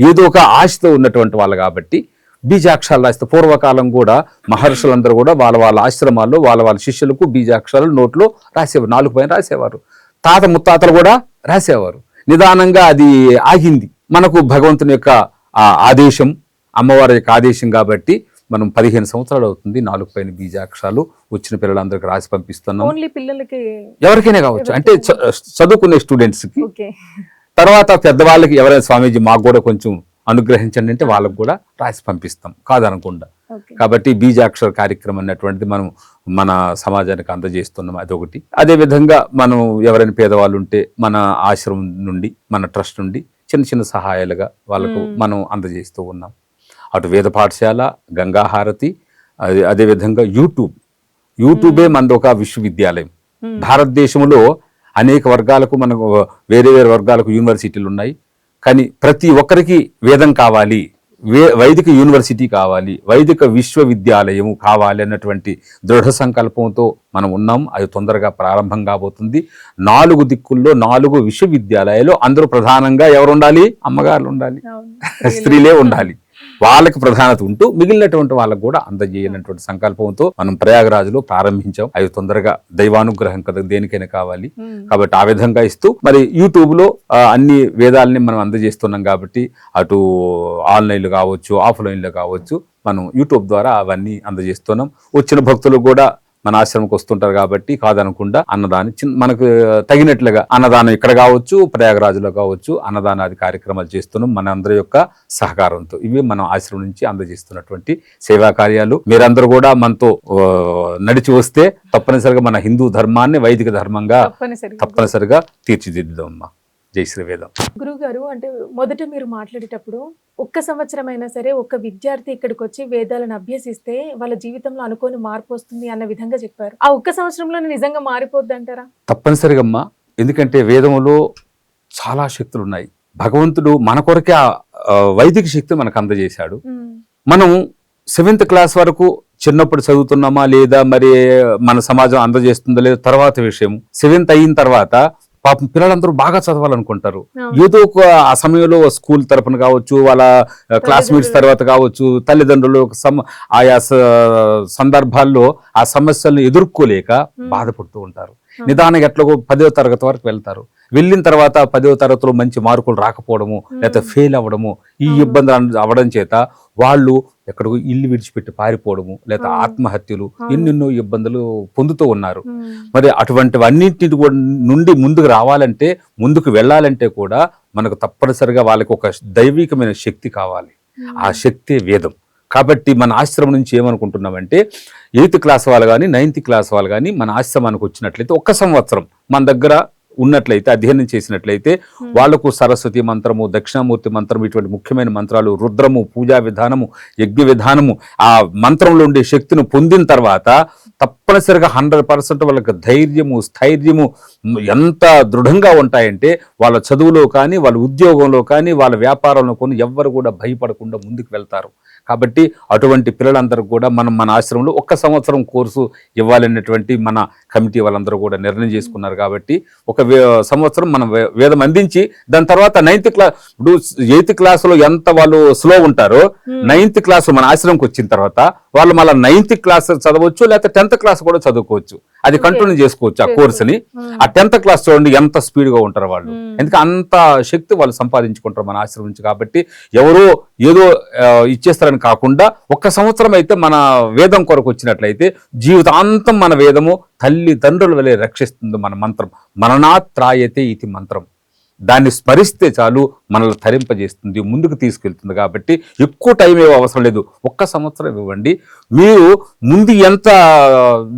ఏదో ఒక ఆశతో ఉన్నటువంటి వాళ్ళు కాబట్టి బీజాక్షరాలు రాస్తే, పూర్వకాలం కూడా మహర్షులందరూ కూడా వాళ్ళ ఆశ్రమాల్లో వాళ్ళ శిష్యులకు బీజాక్షరాలు నోట్లో రాసేవారు, 4 పైన రాసేవారు. తాత ముత్తాతలు కూడా రాసేవారు. నిదానంగా అది ఆగింది. మనకు భగవంతుని యొక్క ఆదేశం, అమ్మవారి యొక్క ఆదేశం కాబట్టి మనం 15 సంవత్సరాలు అవుతుంది 4 పైన బీజాక్షరాలు వచ్చిన పిల్లలందరికీ రాసి పంపిస్తున్నాం. ఓన్లీ పిల్లలకి, ఎవరికైనా కావచ్చు, అంటే చదువుకునే స్టూడెంట్స్కి. తర్వాత పెద్దవాళ్ళకి ఎవరైనా స్వామీజీ మాకు కూడా కొంచెం అనుగ్రహించండి అంటే వాళ్ళకు కూడా రాసి పంపిస్తాం కాదనకుండా. కాబట్టి బీజాక్షర కార్యక్రమం అన్నటువంటిది మనం మన సమాజానికి అందజేస్తున్నాం, అదొకటి. అదేవిధంగా మనం ఎవరైనా పేదవాళ్ళు ఉంటే మన ఆశ్రమం నుండి, మన ట్రస్ట్ నుండి చిన్న చిన్న సహాయాలుగా వాళ్ళకు మనం అందజేస్తూ ఉన్నాం. అటు వేద పాఠశాల, గంగాహారతి, అదేవిధంగా యూట్యూబే మనది ఒక విశ్వవిద్యాలయం. భారతదేశంలో అనేక వర్గాలకు, మనకు వేరే వర్గాలకు యూనివర్సిటీలు ఉన్నాయి. కానీ ప్రతి ఒక్కరికి వేదం కావాలి, వైదిక యూనివర్సిటీ కావాలి, వైదిక విశ్వవిద్యాలయం కావాలి అన్నటువంటి దృఢ సంకల్పంతో మనం ఉన్నాం. అది తొందరగా ప్రారంభం కాబోతుంది. 4 దిక్కుల్లో 4 విశ్వవిద్యాలయాలు. అందరూ ప్రధానంగా ఎవరు ఉండాలి? అమ్మగారులు ఉండాలి, స్త్రీలే ఉండాలి. వాళ్ళకి ప్రధానత ఉంటూ మిగిలినటువంటి వాళ్ళకు కూడా అందజేయనటువంటి సంకల్పంతో మనం ప్రయాగరాజులో ప్రారంభించాం. అవి తొందరగా దైవానుగ్రహం కదా, దేనికైనా కావాలి కాబట్టి ఆ విధంగా ఇస్తూ, మరి యూట్యూబ్ లో అన్ని వేదాలని మనం అందజేస్తున్నాం కాబట్టి అటు ఆన్లైన్లో కావచ్చు, ఆఫ్లైన్లో కావచ్చు, మనం యూట్యూబ్ ద్వారా అవన్నీ అందజేస్తున్నాం. వచ్చిన భక్తులు కూడా మన ఆశ్రమంకి వస్తుంటారు కాబట్టి కాదనకుండా అన్నదానం మనకు తగినట్లుగా అన్నదానం ఇక్కడ కావచ్చు, ప్రయాగరాజులో కావచ్చు, అన్నదానాది కార్యక్రమాలు చేస్తున్నాం మన అందరి యొక్క సహకారంతో. ఇవి మనం ఆశ్రమం నుంచి అందజేస్తున్నటువంటి సేవా కార్యాలు. మీరందరూ కూడా మనతో నడిచి వస్తే తప్పనిసరిగా మన హిందూ ధర్మాన్ని వైదిక ధర్మంగా తప్పనిసరిగా తీర్చిదిద్దాం. అమ్మా, జై శ్రీ వేదం. గురువు గారు, అంటే మొదట మీరు మాట్లాడేటప్పుడు ఒక్క సంవత్సరం అయినా సరే ఒక్క విద్యార్థి ఇక్కడికి వచ్చి వేదాలను అభ్యసిస్తే వాళ్ళ జీవితంలో అనుకోని మార్పు వస్తుంది అన్న విధంగా చెప్పారు. ఆ ఒక్క సంవత్సరంలో నిజంగా మారిపోద్ది అంటారా? తప్పనిసరిగా అమ్మా, ఎందుకంటే వేదంలో చాలా శక్తులు ఉన్నాయి. భగవంతుడు మన కొరకే వైదిక శక్తి మనకు అందజేశాడు. మనం 7th క్లాస్ వరకు చిన్నప్పుడు చదువుతున్నామా లేదా, మరి మన సమాజం అందజేస్తుందా లేదా తర్వాత విషయం. 7th అయిన తర్వాత పాపం పిల్లలందరూ బాగా చదవాలనుకుంటారు. ఏదో ఒక ఆ సమయంలో స్కూల్ తరపున కావచ్చు, వాళ్ళ క్లాస్మేట్స్ తర్వాత కావచ్చు, తల్లిదండ్రులు ఆయా సందర్భాల్లో ఆ సమస్యలను ఎదుర్కోలేక బాధపడుతూ ఉంటారు. నిదానంగా ఎట్లాగో 10వ తరగతి వరకు వెళ్తారు. వెళ్ళిన తర్వాత 10వ తరగతిలో మంచి మార్కులు రాకపోవడము, లేకపోతే ఫెయిల్ అవ్వడము, ఈ ఇబ్బందులు అవ్వడం చేత వాళ్ళు ఎక్కడికో ఇల్లు విడిచిపెట్టి పారిపోవడము, లేదా ఆత్మహత్యలు, ఎన్నెన్నో ఇబ్బందులు పొందుతూ ఉన్నారు. మరి అటువంటివన్నింటి నుండి ముందుకు రావాలంటే, ముందుకు వెళ్ళాలంటే కూడా మనకు తప్పనిసరిగా వాళ్ళకి ఒక దైవికమైన శక్తి కావాలి. ఆ శక్తి వేదం. కాబట్టి మన ఆశ్రమం నుంచి ఏమనుకుంటున్నామంటే, 8th క్లాస్ వాళ్ళు కానీ 9th క్లాస్ వాళ్ళు కానీ మన ఆశ్రమానికి వచ్చినట్లయితే 1 సంవత్సరం మన దగ్గర ఉన్నట్లయితే, అధ్యయనం చేసినట్లయితే వాళ్లకు సరస్వతి మంత్రము, దక్షిణామూర్తి మంత్రం, ఇటువంటి ముఖ్యమైన మంత్రాలు, రుద్రము, పూజా విధానము, యజ్ఞ విధానము, ఆ మంత్రంలో ఉండే శక్తిని పొందిన తర్వాత తప్పనిసరిగా 100% వాళ్ళకి ధైర్యము, స్థైర్యము ఎంత దృఢంగా ఉంటాయంటే, వాళ్ళ చదువులో కానీ, వాళ్ళ ఉద్యోగంలో కానీ, వాళ్ళ వ్యాపారంలో కానీ ఎవ్వరు కూడా భయపడకుండా ముందుకు వెళ్తారు. కాబట్టి అటువంటి పిల్లలందరూ కూడా మనం మన ఆశ్రమంలో 1 సంవత్సరం కోర్సు ఇవ్వాలనేటువంటి మన కమిటీ వాళ్ళందరూ కూడా నిర్ణయం చేసుకున్నారు. కాబట్టి 1 సంవత్సరం మనం వేదం అందించి, దాని తర్వాత 9th క్లాస్, ఇప్పుడు 8th క్లాసులో ఎంత వాళ్ళు స్లో ఉంటారో 9th క్లాస్ మన ఆశ్రమంకి వచ్చిన తర్వాత వాళ్ళు మళ్ళీ 9th క్లాస్ చదవచ్చు, లేకపోతే 10th క్లాస్ కూడా చదువుకోవచ్చు. అది కంటిన్యూ చేసుకోవచ్చు ఆ కోర్సుని. ఆ 10th క్లాస్ చూడండి ఎంత స్పీడ్ గా ఉంటారు వాళ్ళు, ఎందుకంటే అంత శక్తి వాళ్ళు సంపాదించుకుంటారు మన ఆశ్రమం నుంచి. కాబట్టి ఎవరో ఏదో ఇచ్చేస్తారని కాకుండా 1 సంవత్సరం అయితే మన వేదం కొరకు వచ్చినట్లయితే జీవితాంతం మన వేదము తల్లిదండ్రుల వలె రక్షిస్తుంది. మన మంత్రం మననాత్రాయతే ఇది మంత్రం. దాన్ని స్మరిస్తే చాలు మనల్ని తరింపజేస్తుంది, ముందుకు తీసుకెళ్తుంది. కాబట్టి ఎక్కువ టైం ఏమో అవసరం లేదు, 1 సంవత్సరం ఇవ్వండి. మీరు ముందు ఎంత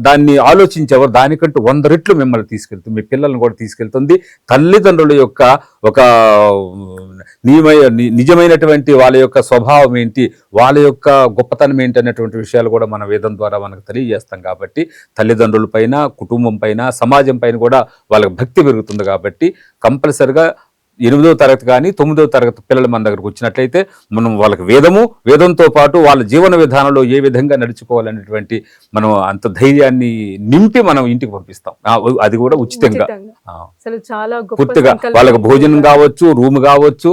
దాన్ని ఆలోచించేవారు దానికంటూ 100 రెట్లు మిమ్మల్ని తీసుకెళ్తుంది, మీ పిల్లల్ని కూడా తీసుకెళ్తుంది. తల్లిదండ్రుల యొక్క ఒక నిజమైనటువంటి వాళ్ళ యొక్క స్వభావం ఏంటి, వాళ్ళ యొక్క గొప్పతనం ఏంటి అనేటువంటి విషయాలు కూడా మన వేదం ద్వారా మనకు తెలియజేస్తాం. కాబట్టి తల్లిదండ్రుల పైన, కుటుంబం పైన, సమాజం పైన కూడా వాళ్ళకి భక్తి పెరుగుతుంది. కాబట్టి కంపల్సరిగా 8వ తరగతి కానీ 9వ తరగతి పిల్లలు మన దగ్గరకు వచ్చినట్లయితే మనం వాళ్ళకి వేదంతో పాటు వాళ్ళ జీవన విధానంలో ఏ విధంగా నడుచుకోవాలనేటువంటి మనం అంత ధైర్యాన్ని నింపి మనం ఇంటికి పంపిస్తాం. అది కూడా ఉచితంగా. అసలు చాలా గొప్ప పూర్తిగా సంకల్పం. వాళ్ళకి భోజనం కావచ్చు, రూమ్ కావచ్చు,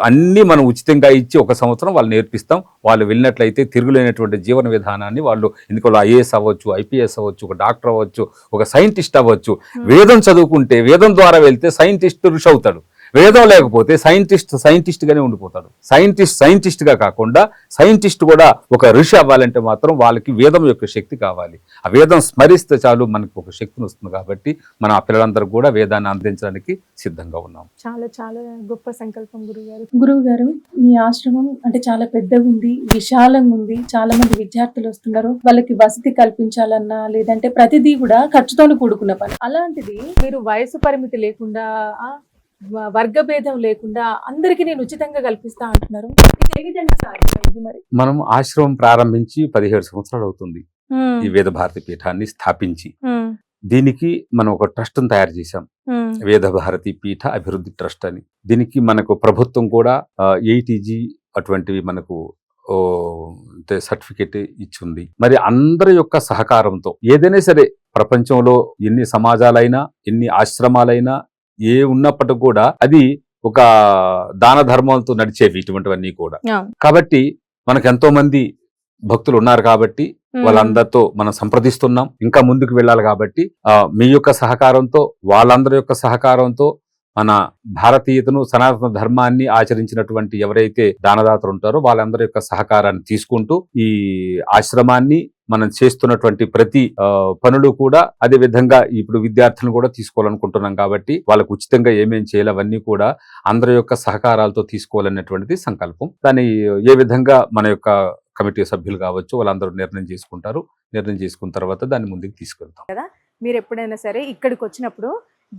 అన్ని మనం ఉచితంగా ఇచ్చి 1 సంవత్సరం వాళ్ళు నేర్పిస్తాం. వాళ్ళు వెళ్ళినట్లయితే తిరుగులేనటువంటి జీవన విధానాన్ని వాళ్ళు, ఎందుకంటే ఐఏఎస్ అవ్వచ్చు, ఐపీఎస్ అవ్వచ్చు, ఒక డాక్టర్ అవ్వచ్చు, ఒక సైంటిస్ట్ అవ్వచ్చు. వేదం చదువుకుంటే, వేదం ద్వారా వెళ్తే సైంటిస్ట్ ఋషి అవుతాడు. వేదం లేకపోతే సైంటిస్ట్ గానే ఉండిపోతాడు. సైంటిస్ట్ గా కాకుండా సైంటిస్ట్ కూడా ఒక ఋషి అవ్వాలంటే మాత్రం వాళ్ళకి వేదం యొక్క శక్తి కావాలి. ఆ వేదం స్మరిస్తే చాలు మనకి ఒక శక్తిని వస్తుంది. కాబట్టి మనం ఆ పిల్లలందరూ కూడా వేదాన్ని అందించడానికి సిద్ధంగా ఉన్నాం. చాలా చాలా గొప్ప సంకల్పం గురుగారు. గురువు గారు, మీ ఆశ్రమం అంటే చాలా పెద్దగా ఉంది, విశాలంగా ఉంది. చాలా మంది విద్యార్థులు వస్తున్నారు. వాళ్ళకి వసతి కల్పించాలన్నా లేదంటే ప్రతిదీ కూడా ఖర్చుతో కూడుకున్న పని. అలాంటిది మీరు వయసు పరిమితి లేకుండా, వర్గ భేదం లేకుండా అందరికీ నేను ఉచితంగా కల్పిస్తా అంటున్నారు. ఇది ఏ విధంగా సాధ్యమైంది మరి? మనం ఆశ్రమం ప్రారంభించి 17 సంవత్సరాలు అవుతుంది. ఈ వేద భారతి పీఠాన్ని స్థాపించి దీనికి మనం ఒక ట్రస్ట్ తయారు చేశాం, వేద భారతి పీఠ అభివృద్ధి ట్రస్ట్ అని. దీనికి మనకు ప్రభుత్వం కూడా 8EG అటువంటివి మనకు సర్టిఫికేట్ ఇచ్చింది. మరి అందరి యొక్క సహకారంతో ఏదైనా సరే, ప్రపంచంలో ఎన్ని సమాజాలైనా, ఎన్ని ఆశ్రమాలైనా ఏ ఉన్నప్పటికి కూడా అది ఒక దాన ధర్మాలతో నడిచేవి ఇటువంటివన్నీ కూడా. కాబట్టి మనకు ఎంతో మంది భక్తులు ఉన్నారు. కాబట్టి వాళ్ళందరితో మనం సంప్రదిస్తున్నాం. ఇంకా ముందుకు వెళ్ళాలి. కాబట్టి మీ యొక్క సహకారంతో, వాళ్ళందరి యొక్క సహకారంతో, మన భారతీయతను, సనాతన ధర్మాన్ని ఆచరించినటువంటి ఎవరైతే దానదాతలు ఉంటారో వాళ్ళందరి యొక్క సహకారాన్ని తీసుకుంటూ ఈ ఆశ్రమాన్ని మనం చేస్తున్నటువంటి ప్రతి పనులు కూడా అదే విధంగా ఇప్పుడు విద్యార్థులను కూడా తీసుకోవాలనుకుంటున్నాం. కాబట్టి వాళ్ళకు ఉచితంగా ఏమేం చేయాలి అవన్నీ కూడా అందరి యొక్క సహకారాలతో తీసుకోవాలనేటువంటిది సంకల్పం. దాన్ని ఏ విధంగా మన యొక్క కమిటీ సభ్యులు కావచ్చు వాళ్ళందరూ నిర్ణయం చేసుకుంటారు. నిర్ణయం చేసుకున్న తర్వాత దాన్ని ముందుకు తీసుకెళ్తాం కదా. మీరు ఎప్పుడైనా సరే ఇక్కడికి వచ్చినప్పుడు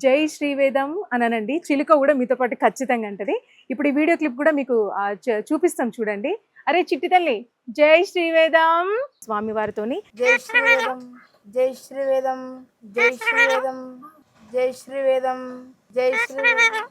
జై శ్రీవేదం అనండి. చిలుక కూడా మీతో పాటు ఖచ్చితంగా అంటది. ఇప్పుడు ఈ వీడియో క్లిప్ కూడా మీకు చూపిస్తాం చూడండి. అరే చిట్టి తల్లి, జై శ్రీవేదం. స్వామి వారితోని జై శ్రీవేదం, జై శ్రీవేదం, జై శ్రీవేదం, జై శ్రీవేదం, జై శ్రీవేదం.